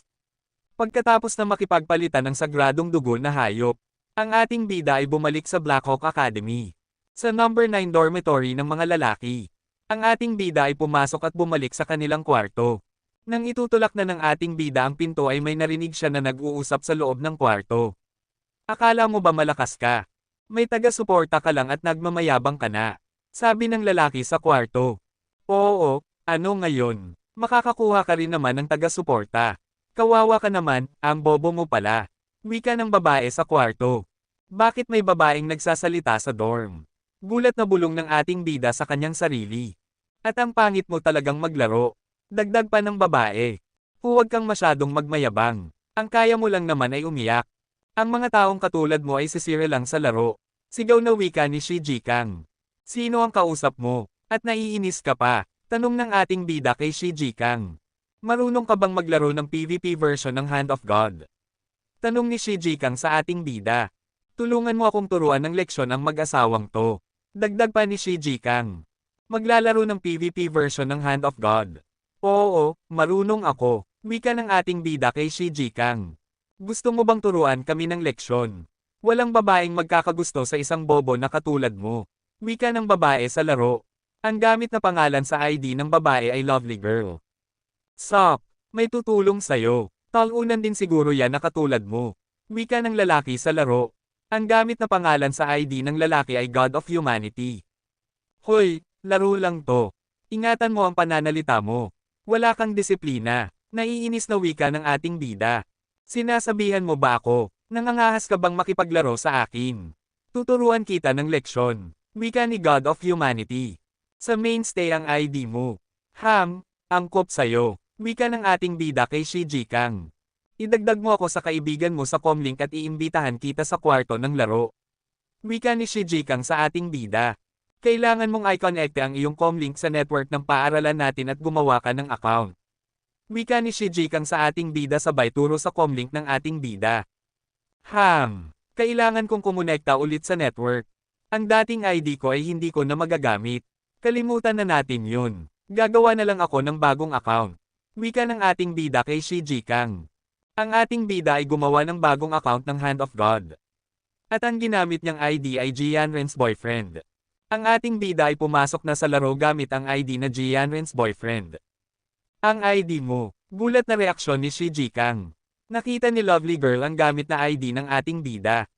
Pagkatapos na makipagpalitan ng sagradong dugo na hayop, ang ating bida ay bumalik sa Black Hawk Academy. Sa number 9 dormitory ng mga lalaki, ang ating bida ay pumasok at bumalik sa kanilang kwarto. Nang itutulak na ng ating bida ang pinto ay may narinig siya na nag-uusap sa loob ng kwarto. Akala mo ba malakas ka? May taga-suporta ka lang at nagmamayabang ka na. Sabi ng lalaki sa kwarto. Oo, ano ngayon? Makakakuha ka rin naman ng taga-suporta. Kawawa ka naman, ang bobo mo pala. Wika ng babae sa kwarto. Bakit may babaeng nagsasalita sa dorm? Gulat na bulong ng ating bida sa kanyang sarili. At ang pangit mo talagang maglaro. Dagdag pa ng babae. Huwag kang masyadong magmayabang. Ang kaya mo lang naman ay umiyak. Ang mga taong katulad mo ay sisira lang sa laro. Sigaw na wika ni Shi Jikang. Sino ang kausap mo? At naiinis ka pa? Tanong ng ating bida kay Shi Jikang. Marunong ka bang maglaro ng PvP version ng Hand of God? Tanong ni Shi Jikang sa ating bida. Tulungan mo akong turuan ng leksyon ang mag-asawang to. Dagdag pa ni Shi Jikang. Maglalaro ng PvP version ng Hand of God. Oo, marunong ako. Wika ng ating bida kay Shi Jikang. Gusto mo bang turuan kami ng leksyon? Walang babaeng magkakagusto sa isang bobo na katulad mo. Wika ng babae sa laro. Ang gamit na pangalan sa ID ng babae ay Lovely Girl. Sup, may tutulong sa'yo. Talunan din siguro yan na katulad mo. Wika ng lalaki sa laro. Ang gamit na pangalan sa ID ng lalaki ay God of Humanity. Hoy, laro lang to. Ingatan mo ang pananalita mo. Wala kang disiplina. Naiinis na wika ng ating bida. Sinasabihan mo ba ako? Nangangahas ka bang makipaglaro sa akin? Tuturuan kita ng leksyon. Wika ni God of Humanity. Sa mainstay ang ID mo. Angkop sa'yo. Wika ng ating bida kay Shi Jikang. Idagdag mo ako sa kaibigan mo sa comlink at iimbitahan kita sa kwarto ng laro. Wika ni Shi Jikang sa ating bida. Kailangan mong i-connecte ang iyong comlink sa network ng paaralan natin at gumawa ka ng account. Wika ni Shi Jikang sa ating bida sabay turo sa comlink ng ating bida. Kailangan kong kumonekta ulit sa network. Ang dating ID ko ay hindi ko na magagamit. Kalimutan na natin yun. Gagawa na lang ako ng bagong account. Wika ng ating bida kay Shi Jikang. Ang ating bida ay gumawa ng bagong account ng Hand of God. At ang ginamit niyang ID ay Jianren's boyfriend. Ang ating bida ay pumasok na sa laro gamit ang ID na Jianren's boyfriend. Ang ID mo. Gulat na reaksyon ni Shi Jikang. Nakita ni Lovely Girl ang gamit na ID ng ating bida.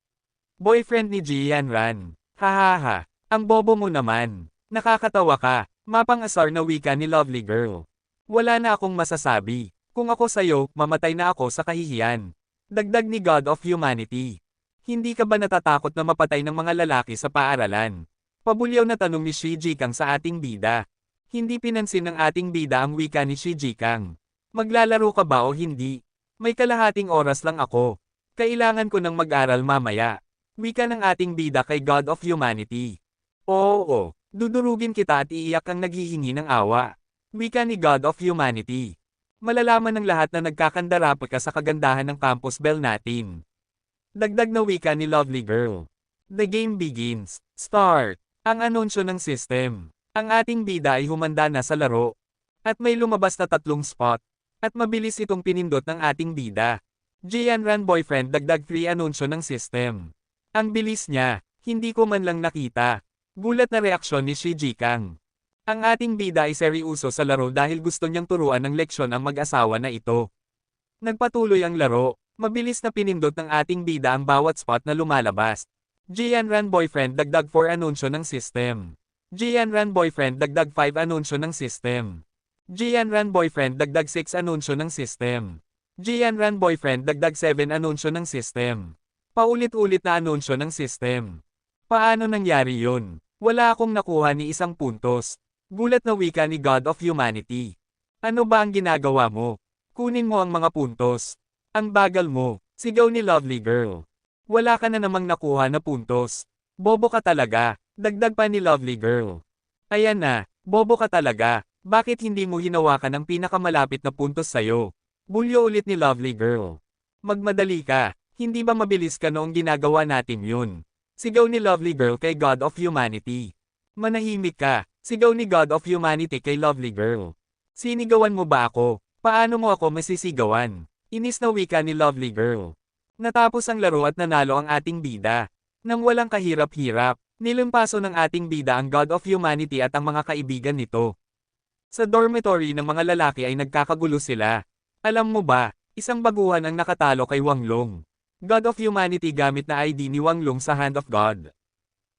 Boyfriend ni Jianren. Hahaha. Ang bobo mo naman. Nakakatawa ka. Mapang-asar na wika ni Lovely Girl. Wala na akong masasabi. Kung ako sa'yo, mamatay na ako sa kahihiyan. Dagdag ni God of Humanity. Hindi ka ba natatakot na mapatay ng mga lalaki sa paaralan? Pabulyaw na tanong ni Shi Jikang sa ating bida. Hindi pinansin ng ating bida ang wika ni Shi Jikang. Maglalaro ka ba o hindi? May kalahating oras lang ako. Kailangan ko ng mag-aral mamaya. Wika ng ating bida kay God of Humanity. Oo, Dudurugin kita at iiyak kang naghihingi ng awa. Wika ni God of Humanity. Malalaman ng lahat na nagkakandarapa ka sa kagandahan ng campus bell natin. Dagdag na wika ni Lovely Girl. The game begins. Start. Ang anunsyo ng system. Ang ating bida ay humanda na sa laro. At may lumabas na 3 spot. At mabilis itong pinindot ng ating bida. Jianran boyfriend dagdag 3 anunsyo ng system. Ang bilis niya, hindi ko man lang nakita. Gulat na reaksyon ni Shi Jikang. Ang ating bida ay seryoso sa laro dahil gusto niyang turuan ng leksyon ang mag-asawa na ito. Nagpatuloy ang laro, mabilis na pinindot ng ating bida ang bawat spot na lumalabas. Jianran boyfriend dagdag 4 anunsyo ng system. Jianran boyfriend dagdag 5 anunsyo ng system. Jianran boyfriend dagdag 6 anunsyo ng system. Jianran boyfriend dagdag 7 anunsyo ng system. Paulit-ulit na anunsyo ng system. Paano nangyari yun? Wala akong nakuha ni isang puntos. Gulat na wika ni God of Humanity. Ano ba ang ginagawa mo? Kunin mo ang mga puntos. Ang bagal mo, sigaw ni Lovely Girl. Wala ka na namang nakuha na puntos. Bobo ka talaga, dagdag pa ni Lovely Girl. Ayan na, bobo ka talaga, bakit hindi mo hinawakan ang pinakamalapit na puntos sayo? Bulyo ulit ni Lovely Girl. Magmadali ka, hindi ba mabilis ka noong ginagawa natin yun? Sigaw ni Lovely Girl kay God of Humanity. Manahimik ka, sigaw ni God of Humanity kay Lovely Girl. Sinigawan mo ba ako? Paano mo ako masisigawan? Inis na wika ni Lovely Girl. Natapos ang laro at nanalo ang ating bida. Nang walang kahirap-hirap, nilumpaso ng ating bida ang God of Humanity at ang mga kaibigan nito. Sa dormitory ng mga lalaki ay nagkakagulo sila. Alam mo ba, isang baguhan ang nakatalo kay Wang Long. God of Humanity gamit na ID ni Wang Long sa Hand of God.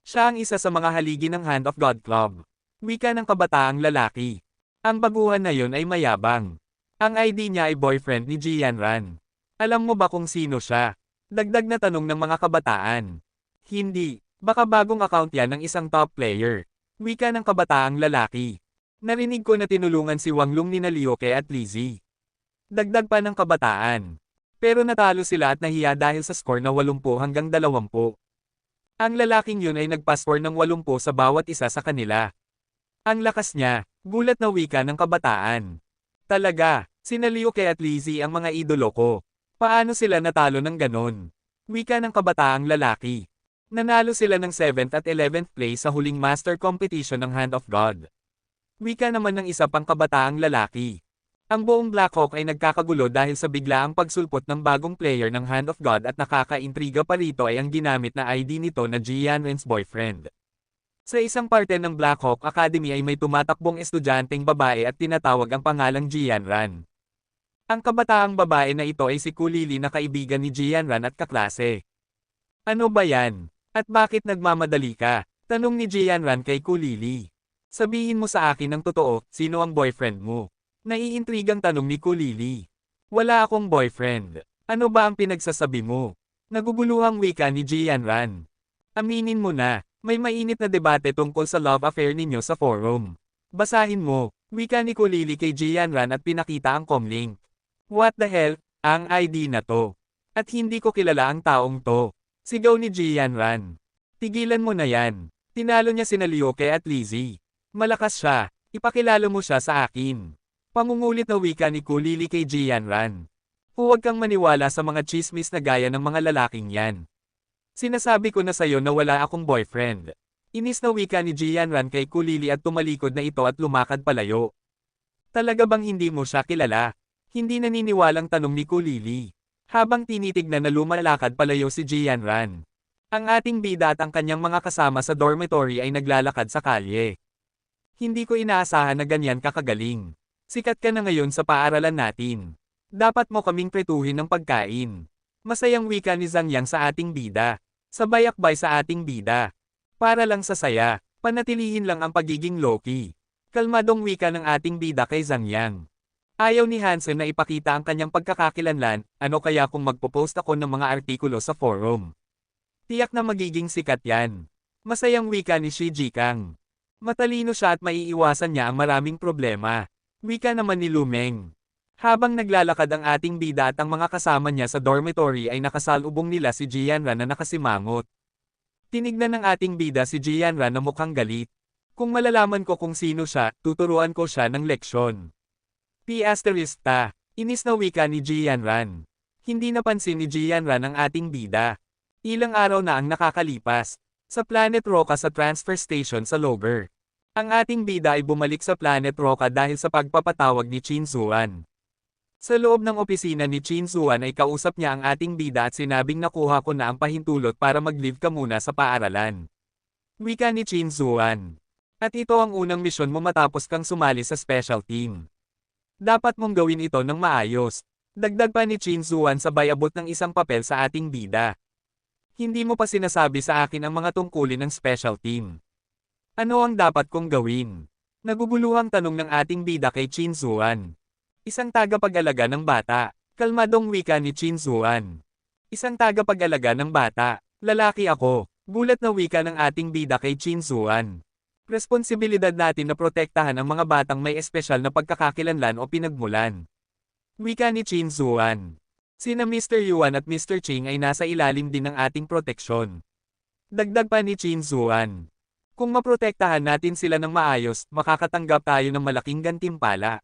Siya ang isa sa mga haligi ng Hand of God Club. Wika ng kabataang lalaki. Ang baguhan na yon ay mayabang. Ang ID niya ay boyfriend ni Jianran. Alam mo ba kung sino siya? Dagdag na tanong ng mga kabataan. Hindi, baka bagong account yan ng isang top player. Wika ng kabataang lalaki. Narinig ko na tinulungan si Wang Long ni Lioke at Lizzie. Dagdag pa ng kabataan. Pero natalo sila at nahiya dahil sa score na 80 hanggang 20. Ang lalaking yun ay nagpa-score ng 80 sa bawat isa sa kanila. Ang lakas niya, gulat na wika ng kabataan. Talaga, sina Lioke at Lizzie ang mga idolo ko. Paano sila natalo ng ganon? Wika ng kabataang lalaki. Nanalo sila ng 7th at 11th place sa huling master competition ng Hand of God. Wika naman ng isa pang kabataang lalaki. Ang buong Blackhawk ay nagkakagulo dahil sa biglaang pagsulpot ng bagong player ng Hand of God at nakakaintriga pa rito ay ang ginamit na ID nito na Jianran's boyfriend. Sa isang parte ng Blackhawk Academy ay may tumatakbong estudyanteng babae at tinatawag ang pangalang Jianran. Ang kabataang babae na ito ay si Kulili na kaibigan ni Jianran at kaklase. Ano ba yan? At bakit nagmamadali ka? Tanong ni Jianran kay Kulili. Sabihin mo sa akin ng totoo, sino ang boyfriend mo? Naiintrigang tanong ni Kulili. Wala akong boyfriend. Ano ba ang pinagsasabi mo? Naguguluhang wika ni Jianran. Aminin mo na, may mainit na debate tungkol sa love affair ninyo sa forum. Basahin mo, wika ni Kulili kay Jianran at pinakita ang comlink. What the hell, ang ID na to. At hindi ko kilala ang taong to. Sigaw ni Jianran. Tigilan mo na yan. Tinalo niya sina Lioke at Lizzie. Malakas siya, ipakilala mo siya sa akin. Pangungulit na wika ni Kulili kay Jianran. Huwag kang maniwala sa mga chismis na gaya ng mga lalaking yan. Sinasabi ko na sayo na wala akong boyfriend. Inis na wika ni Jianran kay Kulili at tumalikod na ito at lumakad palayo. Talaga bang hindi mo siya kilala? Hindi naniniwalang tanong ni Kulili. Habang tinitignan na lumalakad palayo si Jianran. Ang ating bida at ang kanyang mga kasama sa dormitory ay naglalakad sa kalye. Hindi ko inaasahan na ganyan kakagaling. Sikat ka na ngayon sa paaralan natin. Dapat mo kaming pretuhin ng pagkain. Masayang wika ni Zhang Yang sa ating bida. Sabay-akbay sa ating bida. Para lang sa saya, panatilihin lang ang pagiging low-key. Kalmadong wika ng ating bida kay Zhang Yang. Ayaw ni Hansen na ipakita ang kanyang pagkakakilanlan, ano kaya kung magpo-post ako ng mga artikulo sa forum. Tiyak na magiging sikat yan. Masayang wika ni Shi Jikang. Matalino siya at maiiwasan niya ang maraming problema. Wika naman ni Lumeng. Habang naglalakad ang ating bida at ang mga kasama niya sa dormitory ay nakasalubong nila si Jianran na nakasimangot. Tinignan ng ating bida si Jianran na mukhang galit. Kung malalaman ko kung sino siya, tuturuan ko siya ng leksyon. P***ta. Inis na wika ni Jianran. Hindi napansin ni Jianran ang ating bida. Ilang araw na ang nakakalipas. Sa Planet Roca sa transfer station sa Lober. Ang ating bida ay bumalik sa Planet Roca dahil sa pagpapatawag ni Chin Zuan. Sa loob ng opisina ni Chin Zuan ay kausap niya ang ating bida at sinabing nakuha ko na ang pahintulot para mag-leave ka muna sa paaralan. Wika ni Chin Zuan. At ito ang unang misyon mo matapos kang sumali sa special team. Dapat mong gawin ito ng maayos. Dagdag pa ni Chin Zuan sabay abot ng isang papel sa ating bida. Hindi mo pa sinasabi sa akin ang mga tungkulin ng special team. Ano ang dapat kong gawin? Naguguluhang tanong ng ating bida kay Chin Zuan. Isang tagapag-alaga ng bata. Kalmadong wika ni Chin Zuan. Isang tagapag-alaga ng bata. Lalaki ako. Gulat na wika ng ating bida kay Chin Zuan. Responsibilidad natin na protektahan ang mga batang may espesyal na pagkakakilanlan o pinagmulan. Wika ni Chin Zuan. Sina Mr. Yuan at Mr. Ching ay nasa ilalim din ng ating proteksyon. Dagdag pa ni Chin Zuan. Kung maprotektahan natin sila ng maayos, makakatanggap tayo ng malaking gantimpala.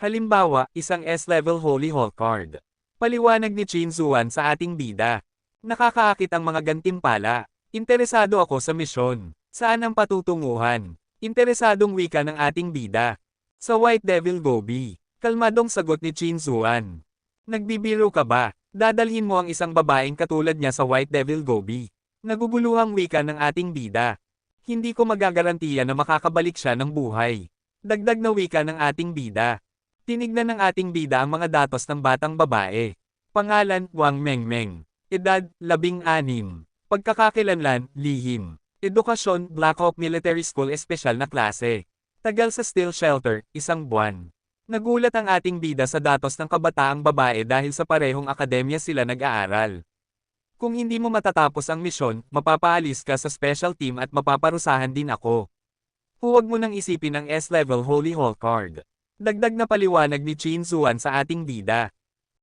Halimbawa, isang S-level Holy Hall card. Paliwanag ni Chin Zuan sa ating bida. Nakakaakit ang mga gantimpala. Interesado ako sa misyon. Saan ang patutunguhan? Interesadong wika ng ating bida. Sa White Devil Gobi. Kalmadong sagot ni Chin Zuan. Nagbibiro ka ba? Dadalhin mo ang isang babaeng katulad niya sa White Devil Gobi. Naguguluhang wika ng ating bida. Hindi ko magagarantiya na makakabalik siya ng buhay. Dagdag na wika ng ating bida. Tinignan ng ating bida ang mga datos ng batang babae. Pangalan, Wang Mengmeng. Edad, 16. Pagkakakilanlan, lihim. Edukasyon, Black Hawk Military School espesyal na klase. Tagal sa steel shelter, 1 buwan. Nagulat ang ating bida sa datos ng kabataang babae dahil sa parehong akademya sila nag-aaral. Kung hindi mo matatapos ang misyon, mapapaalis ka sa special team at mapaparusahan din ako. Huwag mo nang isipin ang S-level Holy Hall card. Dagdag na paliwanag ni Chin Zuan sa ating bida.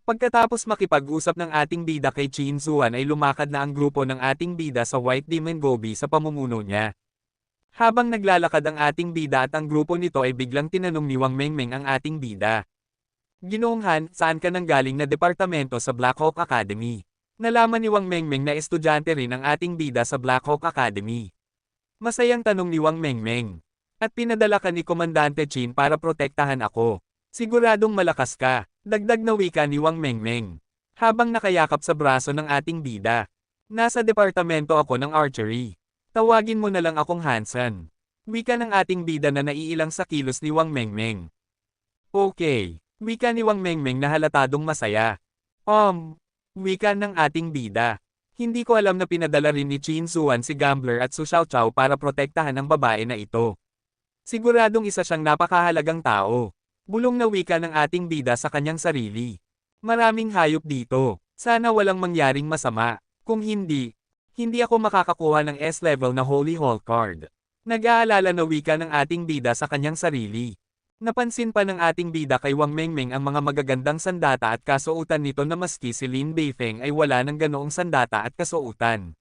Pagkatapos makipag-usap ng ating bida kay Chin Zuan ay lumakad na ang grupo ng ating bida sa White Demon Gobi sa pamumuno niya. Habang naglalakad ang ating bida at ang grupo nito ay biglang tinanong ni Wang Mengmeng ang ating bida. Ginoong Han, saan ka nanggaling na departamento sa Black Hawk Academy? Nalaman ni Wang Mengmeng na estudyante rin ang ating bida sa Black Hawk Academy. Masayang tanong ni Wang Mengmeng. At pinadala ka ni Komandante Chin para protektahan ako. Siguradong malakas ka, dagdag na wika ni Wang Mengmeng. Habang nakayakap sa braso ng ating bida. Nasa departamento ako ng archery. Tawagin mo na lang akong Hansen. Wika ng ating bida na naiilang sa kilos ni Wang Mengmeng. Okay. Wika ni Wang Mengmeng na halatadong masaya. Wika ng ating bida. Hindi ko alam na pinadala rin ni Chin Zuan si Gambler at Su Xiaoqiao para protektahan ang babae na ito. Siguradong isa siyang napakahalagang tao. Bulong na wika ng ating bida sa kanyang sarili. Maraming hayop dito. Sana walang mangyaring masama. Kung hindi ako makakakuha ng S-level na Holy Hall card. Nag-aalala na wika ng ating bida sa kanyang sarili. Napansin pa ng ating bida kay Wang Mengmeng ang mga magagandang sandata at kasuotan nito na maski si Lin Beifeng ay wala ng ganoong sandata at kasuotan.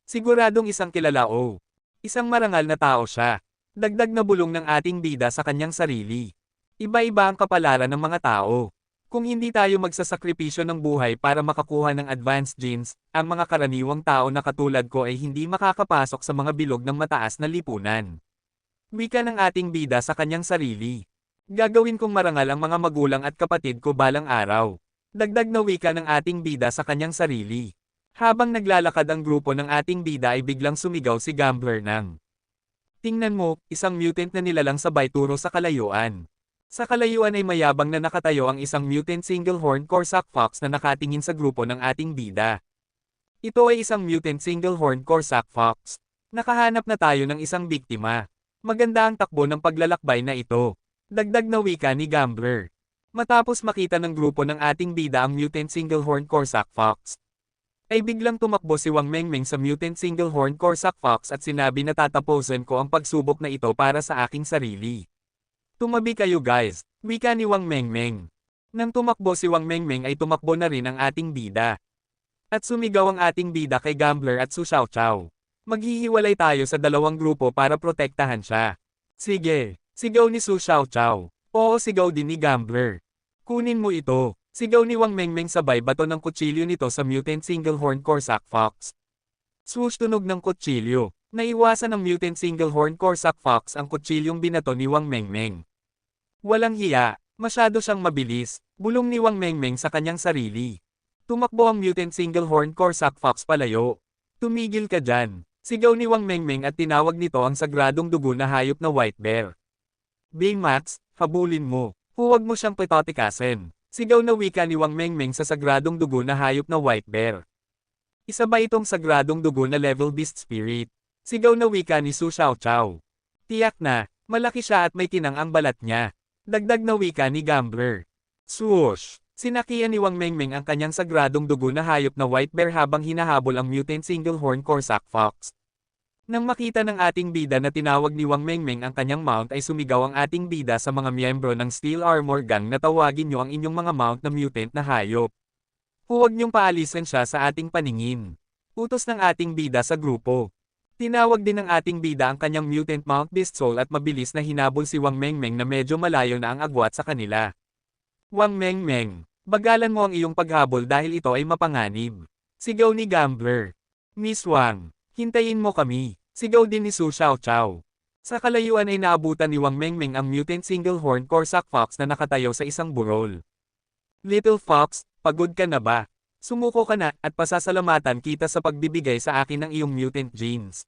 Siguradong isang kilala o isang marangal na tao siya. Dagdag na bulong ng ating bida sa kanyang sarili. Iba-iba ang kapalaran ng mga tao. Kung hindi tayo magsasakripisyo ng buhay para makakuha ng advanced genes, ang mga karaniwang tao na katulad ko ay hindi makakapasok sa mga bilog ng mataas na lipunan. Wika ng ating bida sa kanyang sarili. Gagawin kong marangal ang mga magulang at kapatid ko balang araw. Dagdag na wika ng ating bida sa kanyang sarili. Habang naglalakad ang grupo ng ating bida ay biglang sumigaw si Gambler ng. Tingnan mo, isang mutant na nilalang sabay turo sa kalayuan. Sa kalayuan ay mayabang na nakatayo ang isang mutant single-horn Corsac Fox na nakatingin sa grupo ng ating bida. Ito ay isang mutant single-horn Corsac Fox. Nakahanap na tayo ng isang biktima. Maganda ang takbo ng paglalakbay na ito. Dagdag na wika ni Gambler. Matapos makita ng grupo ng ating bida ang mutant single-horn Corsac Fox, ay biglang tumakbo si Wang Mengmeng sa mutant single-horn Corsac Fox at sinabi na tatapusin ko ang pagsubok na ito para sa aking sarili. Tumabi kayo guys, wika ni Wang Mengmeng. Nang tumakbo si Wang Mengmeng ay tumakbo na rin ang ating bida. At sumigaw ang ating bida kay Gambler at Su Xiaoqiao. Maghihiwalay tayo sa dalawang grupo para protektahan siya. Sige, sigaw ni Su Xiaoqiao. Oo, sigaw din ni Gambler. Kunin mo ito. Sigaw ni Wang Mengmeng sabay bato ng kutsilyo nito sa mutant single-horn Corsac Fox. Swoosh, tunog ng kutsilyo. Naiwasan ng mutant single-horn Corsac Fox ang kutsilyong binato ni Wang Mengmeng. Walang hiya, masyado siyang mabilis, bulong ni Wang Mengmeng sa kanyang sarili. Tumakbo ang mutant single-horn Corsac Fox palayo. Tumigil ka dyan. Sigaw ni Wang Mengmeng at tinawag nito ang sagradong dugo na hayop na White Bear. Baymax, habulin mo. Huwag mo siyang petotikasin. Sigaw na wika ni Wang Mengmeng sa sagradong dugo na hayop na White Bear. Isa ba itong sagradong dugo na level beast spirit? Sigaw na wika ni Su Xiaoqiao. Tiyak na, malaki siya at may tinang ang balat niya. Dagdag na wika ni Gambler. Swoosh! Sinakian ni Wang Mengmeng ang kanyang sagradong dugo na hayop na White Bear habang hinahabol ang mutant single-horn Corsac Fox. Nang makita ng ating bida na tinawag ni Wang Mengmeng ang kanyang mount ay sumigaw ang ating bida sa mga miyembro ng Steel Armor Gang na tawagin niyo ang inyong mga mount na mutant na hayop. Huwag niyong paalisin siya sa ating paningin. Utos ng ating bida sa grupo. Tinawag din ng ating bida ang kanyang mutant Mount Beast Soul at mabilis na hinabol si Wang Mengmeng na medyo malayo na ang agwat sa kanila. Wang Mengmeng, bagalan mo ang iyong paghabol dahil ito ay mapanganib. Sigaw ni Gambler. Miss Wang, hintayin mo kami. Sigaw din ni Su Xiaoqiao. Sa kalayuan ay naabutan ni Wang Mengmeng ang mutant single-horn Corsac Fox na nakatayo sa isang burol. Little Fox, pagod ka na ba? Sumuko ka na at pasasalamatan kita sa pagbibigay sa akin ng iyong mutant genes.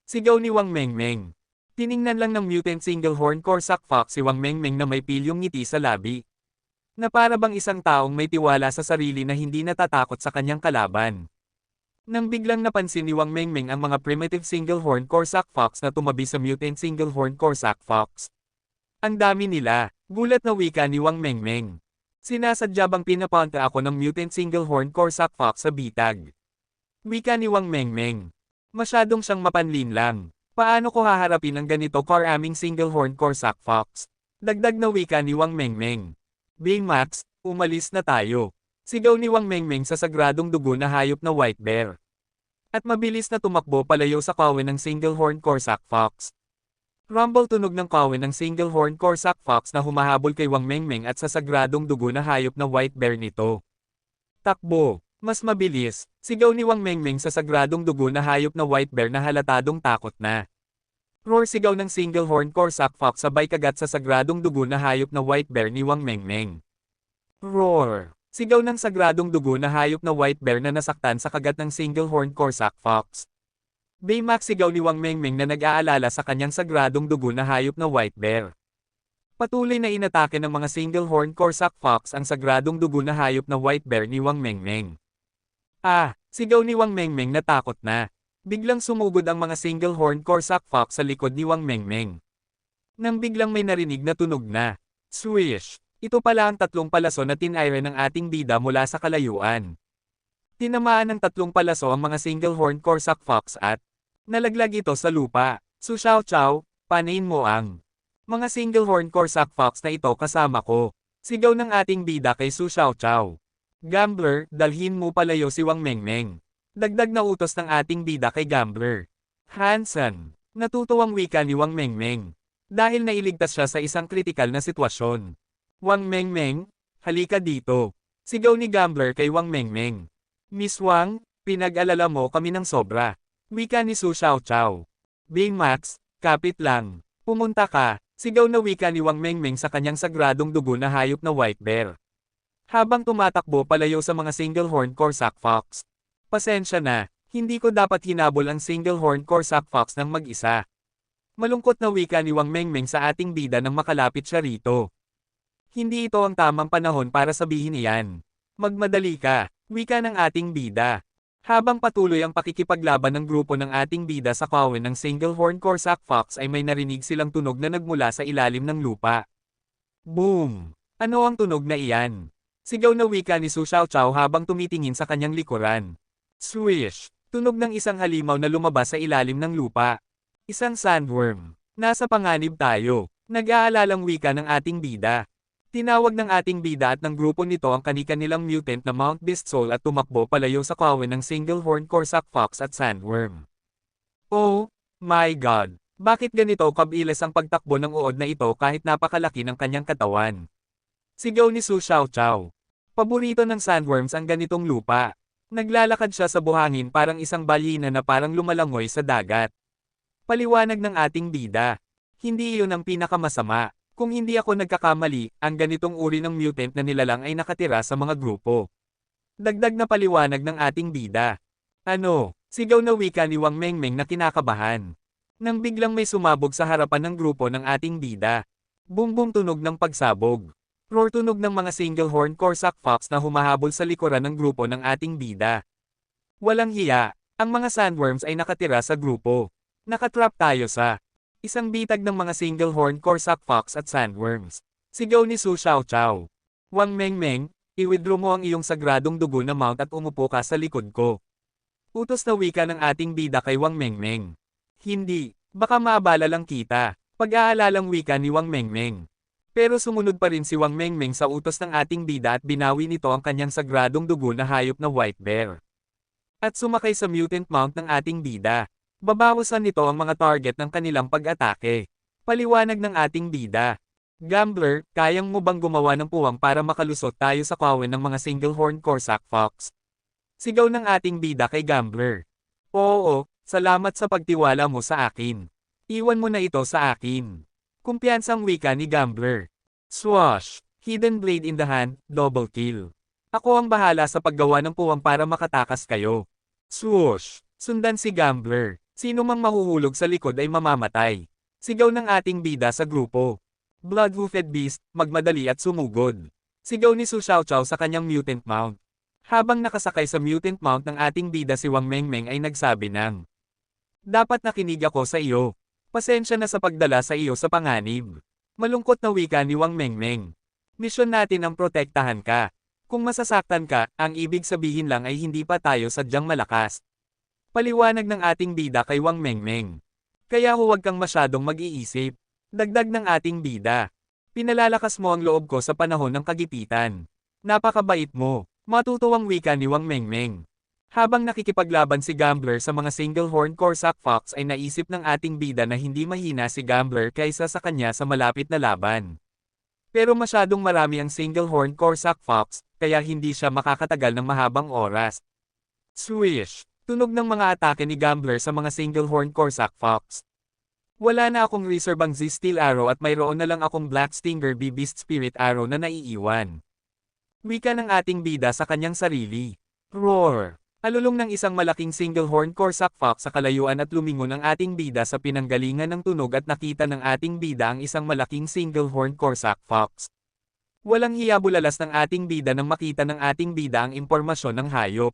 Sigaw ni Wang Mengmeng. Tiningnan lang ng mutant single-horn Corsac Fox si Wang Mengmeng na may pilyong ngiti sa labi. Na para bang isang taong may tiwala sa sarili na hindi natatakot sa kanyang kalaban. Nang biglang napansin ni Wang Mengmeng ang mga primitive single-horn Corsac Fox na tumabi sa mutant single-horn Corsac Fox. Ang dami nila, gulat na wika ni Wang Mengmeng. Sinasadya bang pinapunta ako ng mutant single-horn Corsac Fox sa bitag? Wika ni Wang Mengmeng. Masyadong siyang mapanlin lang. Paano ko haharapin ang ganito karaming single-horn Corsac Fox? Dagdag na wika ni Wang Mengmeng. Baymax, umalis na tayo. Sigaw ni Wang Mengmeng sa sagradong dugo na hayop na White Bear. At mabilis na tumakbo palayo sa kawin ng single-horn Corsac Fox. Rumble, tunog ng kawin ng single-horn Corsac Fox na humahabol kay Wang Mengmeng at sa sagradong dugo na hayop na White Bear nito. Takbo, mas mabilis, sigaw ni Wang Mengmeng sa sagradong dugo na hayop na White Bear na halatadong takot na. Roar, sigaw ng single-horn Corsac Fox sabay kagat sa sagradong dugo na hayop na White Bear ni Wang Mengmeng. Roar! Sigaw ng sagradong dugo na hayop na White Bear na nasaktan sa kagat ng single-horn Corsac Fox. Baymax, sigaw ni Wang Mengmeng na nag-aalala sa kanyang sagradong dugo na hayop na White Bear. Patuloy na inatake ng mga single-horn Corsac Fox ang sagradong dugo na hayop na White Bear ni Wang Mengmeng. Ah! Sigaw ni Wang Mengmeng na takot na. Biglang sumugod ang mga single-horn Corsac Fox sa likod ni Wang Mengmeng. Nang biglang may narinig na tunog na. Swish! Ito pala ang tatlong palaso na tinayre ng ating bida mula sa kalayuan. Tinamaan ng tatlong palaso ang mga single-horn Corsac Fox at nalaglag ito sa lupa. Su Xiaoqiao, panain mo ang mga single-horn Corsac Fox na ito kasama ko. Sigaw ng ating bida kay Su Xiaoqiao. Gambler, dalhin mo palayo si Wang Mengmeng. Dagdag na utos ng ating bida kay Gambler. Hansen, natutuwang wika ni Wang Mengmeng. Dahil nailigtas siya sa isang kritikal na sitwasyon. Wang Mengmeng, halika dito. Sigaw ni Gambler kay Wang Mengmeng. Miss Wang, pinag-alala mo kami ng sobra. Wika ni Su Xiaoqiao. Baymax, kapit lang. Pumunta ka. Sigaw na wika ni Wang Mengmeng sa kanyang sagradong dugo na hayop na White Bear. Habang tumatakbo palayo sa mga single-horn Corsac Fox. Pasensya na, hindi ko dapat hinabol ang single-horn Corsac Fox ng mag-isa. Malungkot na wika ni Wang Mengmeng sa ating bida nang makalapit siya rito. Hindi ito ang tamang panahon para sabihin iyan. Magmadali ka, wika ng ating bida. Habang patuloy ang pakikipaglaban ng grupo ng ating bida sa kawin ng single-horn Corsac Fox ay may narinig silang tunog na nagmula sa ilalim ng lupa. Boom! Ano ang tunog na iyan? Sigaw na wika ni Su Xiaoqiao habang tumitingin sa kanyang likuran. Swish! Tunog ng isang halimaw na lumabas sa ilalim ng lupa. Isang sandworm. Nasa panganib tayo. Nag-aalalang wika ng ating bida. Tinawag ng ating bida at ng grupo nito ang kani-kanilang mutant na Mount Beast Soul at tumakbo palayo sa kawin ng single-horn Corsac Fox at sandworm. Oh, my God! Bakit ganito kabilis ang pagtakbo ng uod na ito kahit napakalaki ng kanyang katawan? Sigaw ni Su Xiaoqiao. Paborito ng sandworms ang ganitong lupa. Naglalakad siya sa buhangin parang isang balyena na parang lumalangoy sa dagat. Paliwanag ng ating bida. Hindi iyon ang pinakamasama. Kung hindi ako nagkakamali, ang ganitong uri ng mutant na nilalang ay nakatira sa mga grupo. Dagdag na paliwanag ng ating bida. Ano? Sigaw na wika ni Wang Mengmeng na kinakabahan. Nang biglang may sumabog sa harapan ng grupo ng ating bida. Bumbum tunog ng pagsabog. Roar tunog ng mga single-horn Corsac fox na humahabol sa likuran ng grupo ng ating bida. Walang hiya, ang mga sandworms ay nakatira sa grupo. Nakatrap tayo sa isang bitag ng mga single-horn Corsac fox at sandworms. Sigaw ni Su Xiaoqiao. Wang Mengmeng, i-withdraw mo ang iyong sagradong dugo na mount at umupo ka sa likod ko. Utos na wika ng ating bida kay Wang Mengmeng. Hindi, baka maabala lang kita. Pag-aalalang wika ni Wang Mengmeng. Pero sumunod pa rin si Wang Mengmeng sa utos ng ating bida at binawi nito ang kanyang sagradong dugo na hayop na white bear. At sumakay sa mutant mount ng ating bida. Babawasan nito ang mga target ng kanilang pag-atake. Paliwanag ng ating bida. Gambler, kayang mo bang gumawa ng puwang para makalusot tayo sa kawan ng mga single-horn Corsac fox? Sigaw ng ating bida kay Gambler. Oo, salamat sa pagtiwala mo sa akin. Iwan mo na ito sa akin. Kumpiyansang wika ni Gambler. Swash! Hidden blade in the hand, double kill. Ako ang bahala sa paggawa ng puwang para makatakas kayo. Swoosh! Sundan si Gambler. Sino mang mahuhulog sa likod ay mamamatay. Sigaw ng ating bida sa grupo. Blood-hoofed beast, magmadali at sumugod. Sigaw ni Su Xiaoqiao sa kanyang mutant mount. Habang nakasakay sa mutant mount ng ating bida si Wang Mengmeng ay nagsabi ng, dapat nakinig ako sa iyo. Pasensya na sa pagdala sa iyo sa panganib. Malungkot na wika ni Wang Mengmeng. Misyon natin ang protektahan ka. Kung masasaktan ka, ang ibig sabihin lang ay hindi pa tayo sadyang malakas. Paliwanag ng ating bida kay Wang Mengmeng. Kaya huwag kang masyadong mag-iisip. Dagdag ng ating bida. Pinalalakas mo ang loob ko sa panahon ng kagipitan. Napakabait mo. Matutuwang wika ni Wang Mengmeng. Habang nakikipaglaban si Gambler sa mga single-horn Corsac fox ay naisip ng ating bida na hindi mahina si Gambler kaysa sa kanya sa malapit na laban. Pero masyadong marami ang single-horn Corsac fox, kaya hindi siya makakatagal ng mahabang oras. Swish! Tunog ng mga atake ni Gambler sa mga single-horn Corsac fox. Wala na akong reserve ang Z-Steel Arrow at mayroon na lang akong Black Stinger B-Beast Spirit Arrow na naiiwan. Wika ng ating bida sa kanyang sarili. Roar! Alulong ng isang malaking single-horn Corsac fox sa kalayuan at lumingon ang ating bida sa pinanggalingan ng tunog at nakita ng ating bida ang isang malaking single-horn Corsac fox. Walang hiya bulalas ng ating bida nang makita ng ating bida ang impormasyon ng hayop.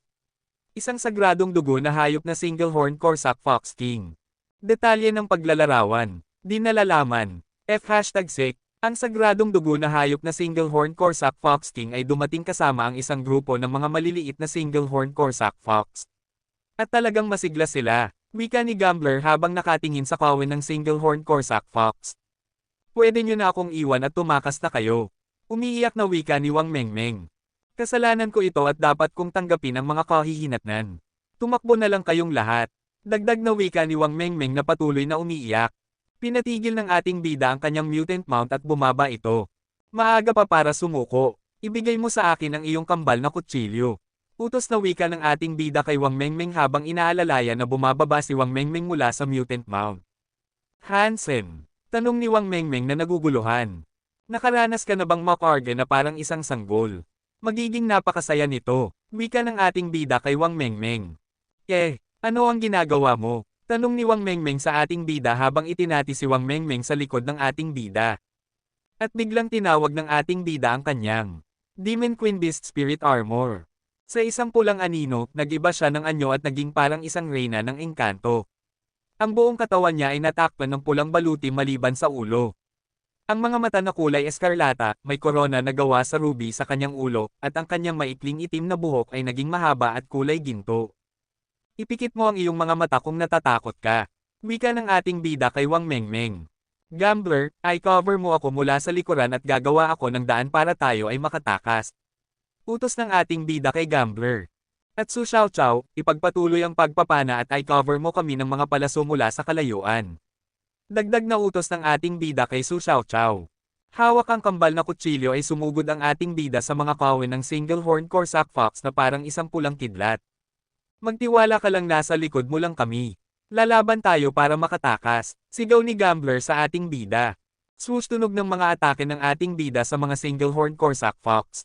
Isang sagradong dugo na hayop na single-horn Corsac fox king. Detalye ng paglalarawan. Di nalalaman. F#sec. Ang sagradong dugo na hayop na single-horn Corsac fox king ay dumating kasama ang isang grupo ng mga maliliit na single-horn Corsac fox. At talagang masigla sila, wika ni Gambler habang nakatingin sa kawan ng single-horn Corsac fox. Pwede nyo na akong iwan at tumakas na kayo. Umiiyak na wika ni Wang Mengmeng. Kasalanan ko ito at dapat kong tanggapin ang mga kahihinatnan. Tumakbo na lang kayong lahat. Dagdag na wika ni Wang Mengmeng na patuloy na umiiyak. Pinatigil ng ating bida ang kanyang mutant mount at bumaba ito. Maaga pa para sumuko. Ibigay mo sa akin ang iyong kambal na kutsilyo. Utos na wika ng ating bida kay Wang Mengmeng habang inaalalayan na bumababa si Wang Mengmeng mula sa mutant mount. Hansen. Tanong ni Wang Mengmeng na naguguluhan. Nakaranas ka na bang makarga na parang isang sanggol? Magiging napakasaya nito. Wika ng ating bida kay Wang Mengmeng. Ano ang ginagawa mo? Tanong ni Wang Mengmeng sa ating bida habang itinati si Wang Mengmeng sa likod ng ating bida. At biglang tinawag ng ating bida ang kanyang Demon Queen Beast Spirit Armor. Sa isang pulang anino, nag-iba siya ng anyo at naging parang isang reyna ng engkanto. Ang buong katawan niya ay natakpan ng pulang baluti maliban sa ulo. Ang mga mata na kulay eskarlata, may korona na gawa sa ruby sa kanyang ulo, at ang kanyang maikling itim na buhok ay naging mahaba at kulay ginto. Ipikit mo ang iyong mga mata kung natatakot ka. Wika ng ating bida kay Wang Mengmeng. Gambler, i-cover mo ako mula sa likuran at gagawa ako ng daan para tayo ay makatakas. Utos ng ating bida kay Gambler. At Su Xiaoqiao, ipagpatuloy ang pagpapana at i-cover mo kami ng mga palaso mula sa kalayuan. Dagdag na utos ng ating bida kay Su Xiaoqiao. Hawak ang kambal na kutsilyo ay sumugod ang ating bida sa mga kawin ng single horn Corsac Fox na parang isang pulang kidlat. Magtiwala ka lang, nasa likod mo lang kami. Lalaban tayo para makatakas, sigaw ni Gambler sa ating bida. Sustunog ng mga atake ng ating bida sa mga single horn Corsac Fox.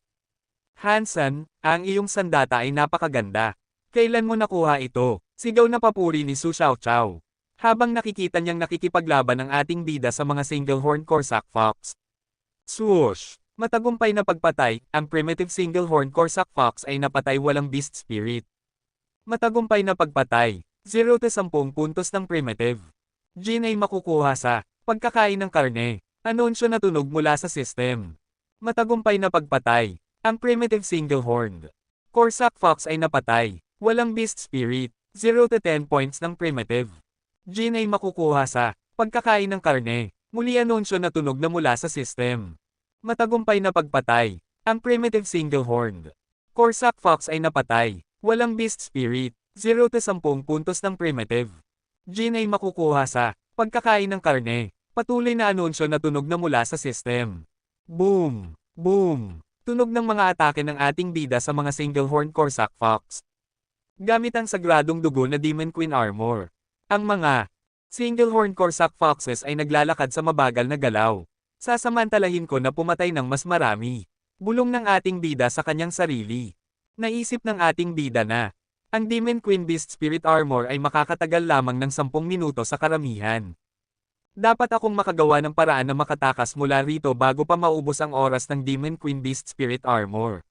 Hansen, ang iyong sandata ay napakaganda. Kailan mo nakuha ito? Sigaw na papuri ni Su Xiaoqiao. Habang nakikita niyang nakikipaglaban ang ating bida sa mga single horn Corsac Fox. Swoosh! Matagumpay na pagpatay, ang primitive single horn Corsac Fox ay napatay walang beast spirit. Matagumpay na pagpatay, 0 to 10 puntos ng primitive. Gene ay makukuha sa pagkakain ng karne. Anunsyo na tunog mula sa system. Matagumpay na pagpatay, ang primitive single horn Corsac Fox ay napatay, walang beast spirit, 0 to 10 points ng primitive. Gene ay makukuha sa pagkakain ng karne. Muli anunsyo na tunog na mula sa system. Matagumpay na pagpatay, ang primitive single horn Corsac Fox ay napatay, walang beast spirit, 0 to 10 puntos ng primitive. Gene ay makukuha sa pagkakain ng karne. Patuloy na anunsyo na tunog na mula sa system. Boom! Boom! Tunog ng mga atake ng ating bida sa mga single horn Corsac Fox. Gamit ang sagradong dugo na Demon Queen Armor. Ang mga single horn Corsac Foxes ay naglalakad sa mabagal na galaw. Sasamantalahin ko na pumatay ng mas marami. Bulong ng ating bida sa kanyang sarili. Naisip ng ating bida na ang Demon Queen Beast Spirit Armor ay makakatagal lamang ng 10 minuto sa karamihan. Dapat akong makagawa ng paraan na makatakas mula rito bago pa maubos ang oras ng Demon Queen Beast Spirit Armor.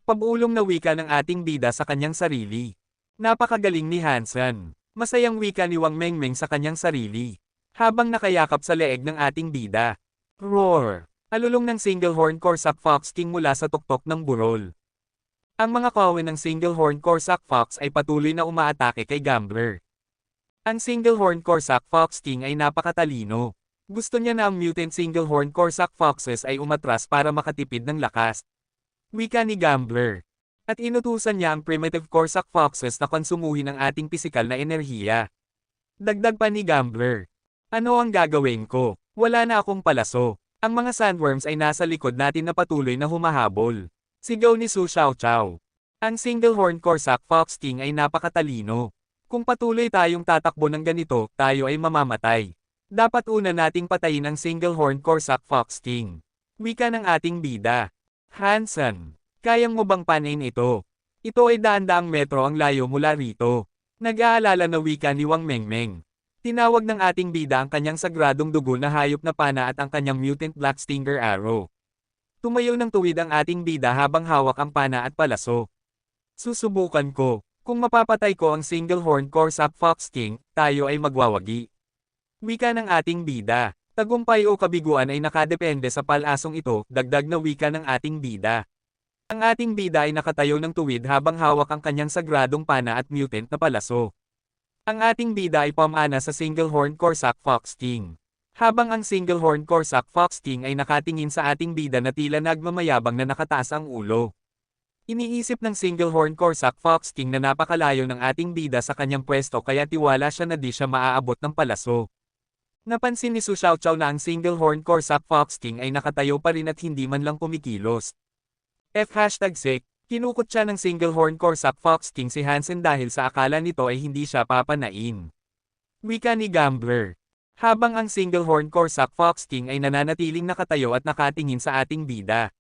Pabulong na wika ng ating bida sa kanyang sarili. Napakagaling ni Hansen. Masayang wika ni Wang Mengmeng sa kanyang sarili. Habang nakayakap sa leeg ng ating bida. Roar! Alulong ng single horn Corsac Fox King mula sa tuktok ng burol. Ang mga kawin ng single horn Corsac Fox ay patuloy na umaatake kay Gambler. Ang single horn Corsac Fox King ay napakatalino. Gusto niya na ang mutant single horn Corsac Foxes ay umatras para makatipid ng lakas. Wika ni Gambler. At inutusan niya ang primitive Corsac Foxes na konsumuhin ang ating pisikal na enerhiya. Dagdag pa ni Gambler. Ano ang gagawin ko? Wala na akong palaso. Ang mga sandworms ay nasa likod natin na patuloy na humahabol. Sigaw ni Su Xiaoqiao. Ang single horn Corsac Fox King ay napakatalino. Kung patuloy tayong tatakbo ng ganito, tayo ay mamamatay. Dapat una nating patayin ang single horn Corsac Fox King. Wika ng ating bida. Hansen, kayang mo bang panayin ito? Ito ay daan-daang metro ang layo mula rito. Nag-aalala na wika ni Wang Mengmeng. Tinawag ng ating bida ang kanyang sagradong dugo na hayop na pana at ang kanyang mutant black stinger arrow. Tumayo ng tuwid ang ating bida habang hawak ang pana at palaso. Susubukan ko. Kung mapapatay ko ang single horn Corsac Fox King, tayo ay magwawagi. Wika ng ating bida. Tagumpay o kabiguan ay nakadepende sa palasong ito, dagdag na wika ng ating bida. Ang ating bida ay nakatayo ng tuwid habang hawak ang kanyang sagradong pana at mutant na palaso. Ang ating bida ay pamana sa single horn Corsac Fox King. Habang ang single horn Corsac Fox King ay nakatingin sa ating bida na tila nagmamayabang na nakataas ang ulo. Iniisip ng single horn Corsac Fox King na napakalayo ng ating bida sa kanyang pwesto kaya tiwala siya na di siya maaabot ng palaso. Napansin ni Su Xiaoqiao na ang single horn Corsac Fox King ay nakatayo pa rin at hindi man lang kumikilos. #sick, kinukot siya ng single horn Corsac Fox King si Hansen dahil sa akala nito ay hindi siya papanain. Wika ni Gambler. Habang ang single horn Corsac Fox King ay nananatiling nakatayo at nakatingin sa ating bida.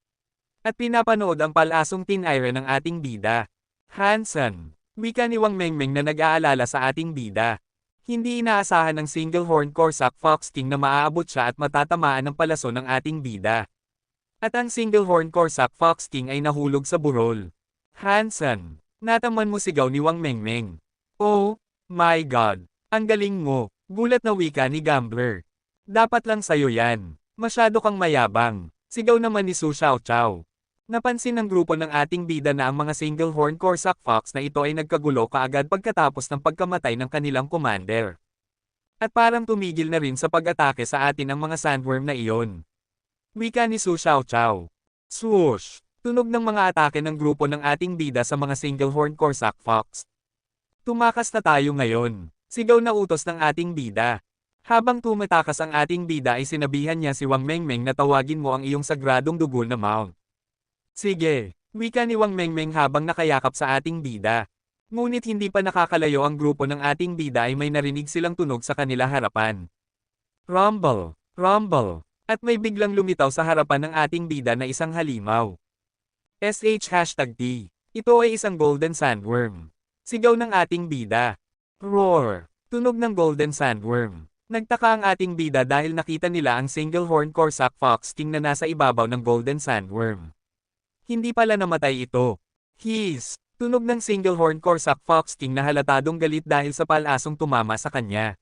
At pinapanood ang palasong tinayra ng ating bida. Hansen, wika ni Wang Mengmeng na nag-aalala sa ating bida. Hindi inaasahan ng single horn Corsac Fox King na maaabot siya at matatamaan ng palaso ng ating bida. At ang single horn Corsac Fox King ay nahulog sa burol. Hansen, nataman mo, sigaw ni Wang Mengmeng. Oh my God, ang galing mo, gulat na wika ni Gambler. Dapat lang sayo yan, masyado kang mayabang, sigaw naman ni Su Xiaoqiao. Napansin ng grupo ng ating bida na ang mga single horn Corsac Fox na ito ay nagkagulo kaagad pagkatapos ng pagkamatay ng kanilang commander. At parang tumigil na rin sa pag-atake sa atin ang mga sandworm na iyon. Wika ni Su Xiaoqiao. Swoosh! Tunog ng mga atake ng grupo ng ating bida sa mga single-horn Corsac Fox. Tumakas na tayo ngayon. Sigaw na utos ng ating bida. Habang tumatakas ang ating bida ay sinabihan niya si Wang Mengmeng na tawagin mo ang iyong sagradong dugo na mount. Sige, wika ni Wang Mengmeng habang nakayakap sa ating bida. Ngunit hindi pa nakakalayo ang grupo ng ating bida ay may narinig silang tunog sa kanila harapan. Rumble, rumble, at may biglang lumitaw sa harapan ng ating bida na isang halimaw. #T. Ito ay isang golden sandworm. Sigaw ng ating bida. Roar! Tunog ng golden sandworm. Nagtaka ang ating bida dahil nakita nila ang single-horn Corsac Fox King na nasa ibabaw ng golden sandworm. Hindi pala namatay ito. Hiss! Tunog ng single-horn Corsac Fox King na halatadong galit dahil sa palasong tumama sa kanya.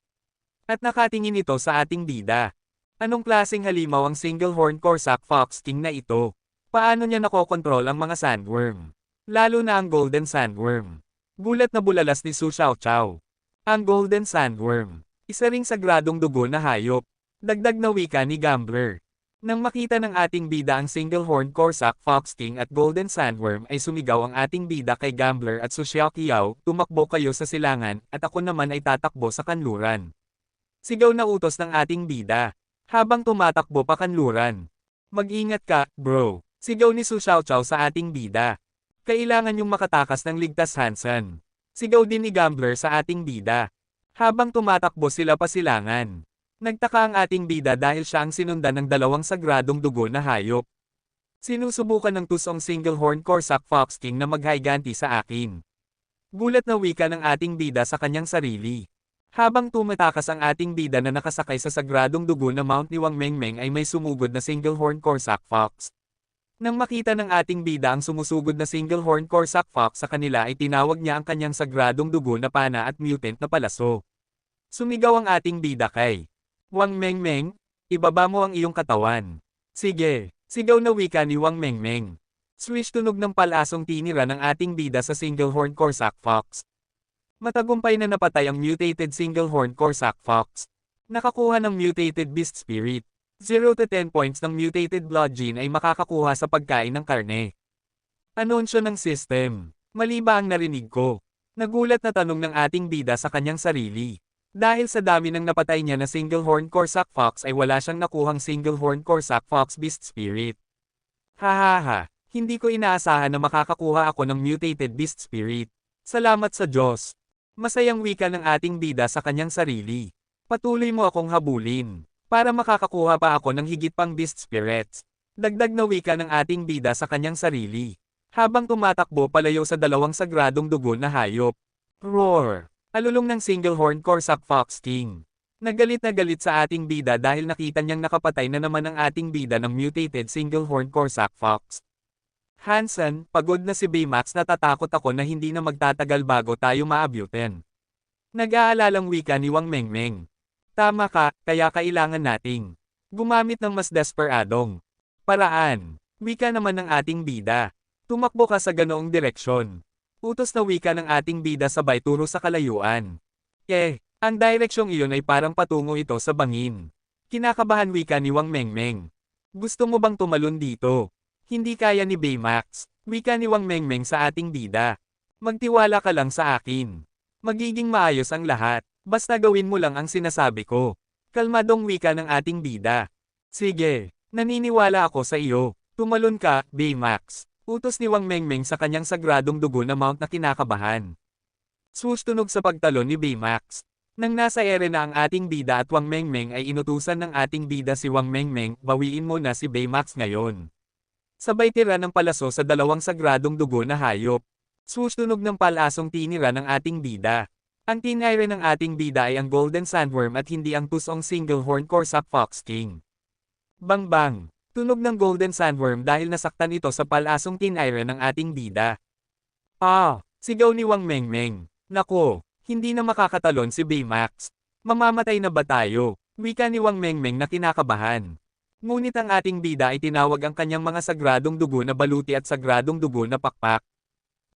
At nakatingin ito sa ating bida. Anong klaseng halimaw ang single-horn Corsac Fox King na ito? Paano niya nakokontrol ang mga sandworm? Lalo na ang golden sandworm. Gulat na bulalas ni Su Xiaoqiao. Ang golden sandworm. Isa ring sagradong dugo na hayop. Dagdag na wika ni Gambler. Nang makita ng ating bida ang single-horn Corsac Fox King at golden sandworm ay sumigaw ang ating bida kay Gambler at Su Xiaoqiao, tumakbo kayo sa silangan at ako naman ay tatakbo sa kanluran. Sigaw na utos ng ating bida. Habang tumatakbo pa kanluran. Mag-ingat ka, bro. Sigaw ni Su Xiaoqiao sa ating bida. Kailangan yung makatakas ng ligtas Hansen. Sigaw din ni Gambler sa ating bida. Habang tumatakbo sila pa silangan. Nagtaka ang ating bida dahil siya ang sinundan ng dalawang sagradong dugo na hayop. Sinusubukan ng tusong single-horn Corsac Fox King na maghiganti sa akin. Gulat na wika ng ating bida sa kanyang sarili. Habang tumatakas ang ating bida na nakasakay sa sagradong dugo na mount ni Wang Mengmeng ay may sumugod na single-horn Corsac Fox. Nang makita ng ating bida ang sumusugod na single-horn Corsac Fox sa kanila ay tinawag niya ang kanyang sagradong dugo na pana at mutant na palaso. Sumigaw ang ating bida kay Wang Mengmeng, ibaba mo ang iyong katawan. Sige, sigaw na wika ni Wang Mengmeng. Swish tunog ng palasong tinira ng ating bida sa single-horn Corsac Fox. Matagumpay na napatay ang mutated single-horn Corsac Fox. Nakakuha ng mutated beast spirit. 0 to 10 points ng mutated blood gene ay makakakuha sa pagkain ng karne. Anunsyo ng system. Mali ba ang narinig ko? Nagulat na tanong ng ating bida sa kanyang sarili. Dahil sa dami ng napatay niya na single-horn Corsac Fox ay wala siyang nakuhang single-horn Corsac Fox beast spirit. Hahaha, hindi ko inaasahan na makakakuha ako ng mutated beast spirit. Salamat sa Diyos. Masayang wika ng ating bida sa kanyang sarili. Patuloy mo akong habulin. Para makakakuha pa ako ng higit pang beast spirits. Dagdag na wika ng ating bida sa kanyang sarili. Habang tumatakbo palayo sa dalawang sagradong dugo na hayop. Roar! Alulong ng single-horn Corsac Fox King. Nagalit na galit sa ating bida dahil nakita niyang nakapatay na naman ang ating bida ng mutated single-horn Corsac Fox. Hansen, pagod na si Baymax, natatakot ako na hindi na magtatagal bago tayo maabutin. Nag-aalalang wika ni Wang Mengmeng. Tama ka, kaya kailangan nating gumamit ng mas desperadong paraan. Wika naman ng ating bida. Tumakbo ka sa ganoong direksyon. Utos na wika ng ating bida sabay turo sa kalayuan. Ang direksyong iyon ay parang patungo ito sa bangin. Kinakabahan wika ni Wang Mengmeng. Gusto mo bang tumalon dito? Hindi kaya ni Baymax. Wika ni Wang Mengmeng sa ating bida. Magtiwala ka lang sa akin. Magiging maayos ang lahat. Basta gawin mo lang ang sinasabi ko. Kalmadong wika ng ating bida. Sige, naniniwala ako sa iyo. Tumalon ka, Baymax. Utos ni Wang Mengmeng sa kanyang sagradong dugo na mount na kinakabahan. Swoosh tunog sa pagtalon ni Baymax. Nang nasa ere na ang ating bida at Wang Mengmeng ay inutusan ng ating bida si Wang Mengmeng, bawiin mo na si Baymax ngayon. Sabay tira ng palaso sa dalawang sagradong dugo na hayop. Swoosh tunog ng palasong tinira ng ating bida. Ang tinire ng ating bida ay ang golden sandworm at hindi ang tusong single-horn Corsac Fox King. Bang-bang! Tunog ng golden sandworm dahil nasaktan ito sa palasong tinire ng ating bida. Sigaw ni Wang Mengmeng. Nako, hindi na makakatalon si Baymax. Mamamatay na ba tayo? Wika ni Wang Mengmeng na kinakabahan. Ngunit ang ating bida ay tinawag ang kanyang mga sagradong dugo na baluti at sagradong dugo na pakpak.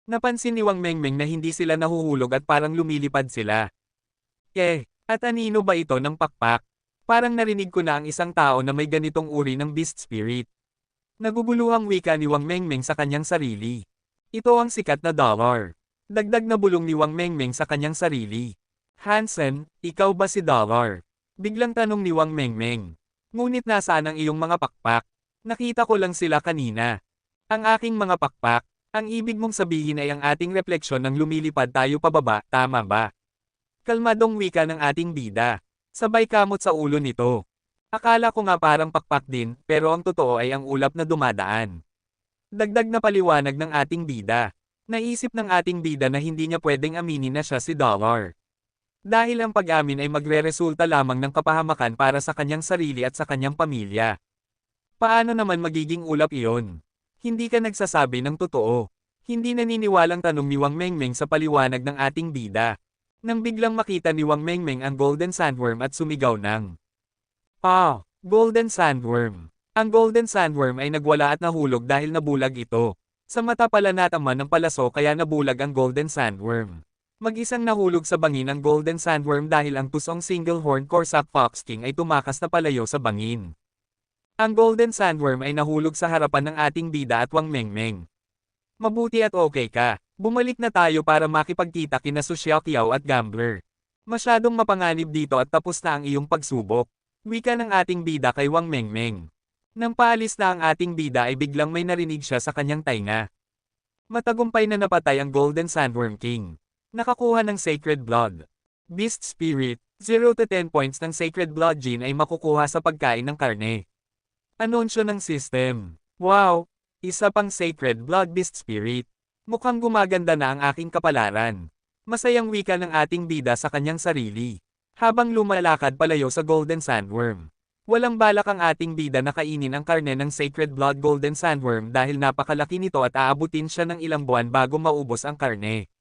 Napansin ni Wang Mengmeng na hindi sila nahuhulog at parang lumilipad sila. At anino ba ito ng pakpak? Parang narinig ko na ang isang tao na may ganitong uri ng beast spirit. Naguguluhang wika ni Wang Mengmeng sa kanyang sarili. Ito ang sikat na dollar. Dagdag na bulong ni Wang Mengmeng sa kanyang sarili. Hansen, ikaw ba si Dollar? Biglang tanong ni Wang Mengmeng. Ngunit nasaan ang iyong mga pakpak? Nakita ko lang sila kanina. Ang aking mga pakpak, ang ibig mong sabihin ay ang ating refleksyon ng lumilipad tayo pababa, tama ba? Kalmadong wika ng ating bida. Sabay kamot sa ulo nito. Akala ko nga parang pakpak din, pero ang totoo ay ang ulap na dumadaan. Dagdag na paliwanag ng ating bida. Naisip ng ating bida na hindi niya pwedeng aminin na siya si Dollar. Dahil ang pag-amin ay magre-resulta lamang ng kapahamakan para sa kanyang sarili at sa kanyang pamilya. Paano naman magiging ulap iyon? Hindi ka nagsasabi ng totoo. Hindi naniniwalang tanong ni Wang Mengmeng sa paliwanag ng ating bida. Nang biglang makita ni Wang Mengmeng ang Golden Sandworm at sumigaw ng Golden Sandworm. Ang Golden Sandworm ay nagwala at nahulog dahil nabulag ito. Sa mata pala nataman ng palaso kaya nabulag ang Golden Sandworm. Mag-isang nahulog sa bangin ang Golden Sandworm dahil ang tusong Single-Horned Corsac Fox King ay tumakas na palayo sa bangin. Ang Golden Sandworm ay nahulog sa harapan ng ating bida at Wang Mengmeng. Mabuti at okay ka. Bumalik na tayo para makipagkita kina Su Xiaoqiao at Gambler. Masyadong mapanganib dito at tapos na ang iyong pagsubok. Wika ng ating bida kay Wang Mengmeng. Nang paalis na ang ating bida ay biglang may narinig siya sa kanyang tainga. Matagumpay na napatay ang Golden Sandworm King. Nakakuha ng Sacred Blood. Beast Spirit, 0 to 10 points ng Sacred Blood Gene ay makukuha sa pagkain ng karne. Anunsyo ng system. Wow! Isa pang Sacred Blood Beast Spirit. Mukhang gumaganda na ang aking kapalaran. Masayang wika ng ating bida sa kanyang sarili. Habang lumalakad palayo sa Golden Sandworm. Walang balak ang ating bida na kainin ang karne ng Sacred Blood Golden Sandworm dahil napakalaki nito at aabutin siya ng ilang buwan bago maubos ang karne.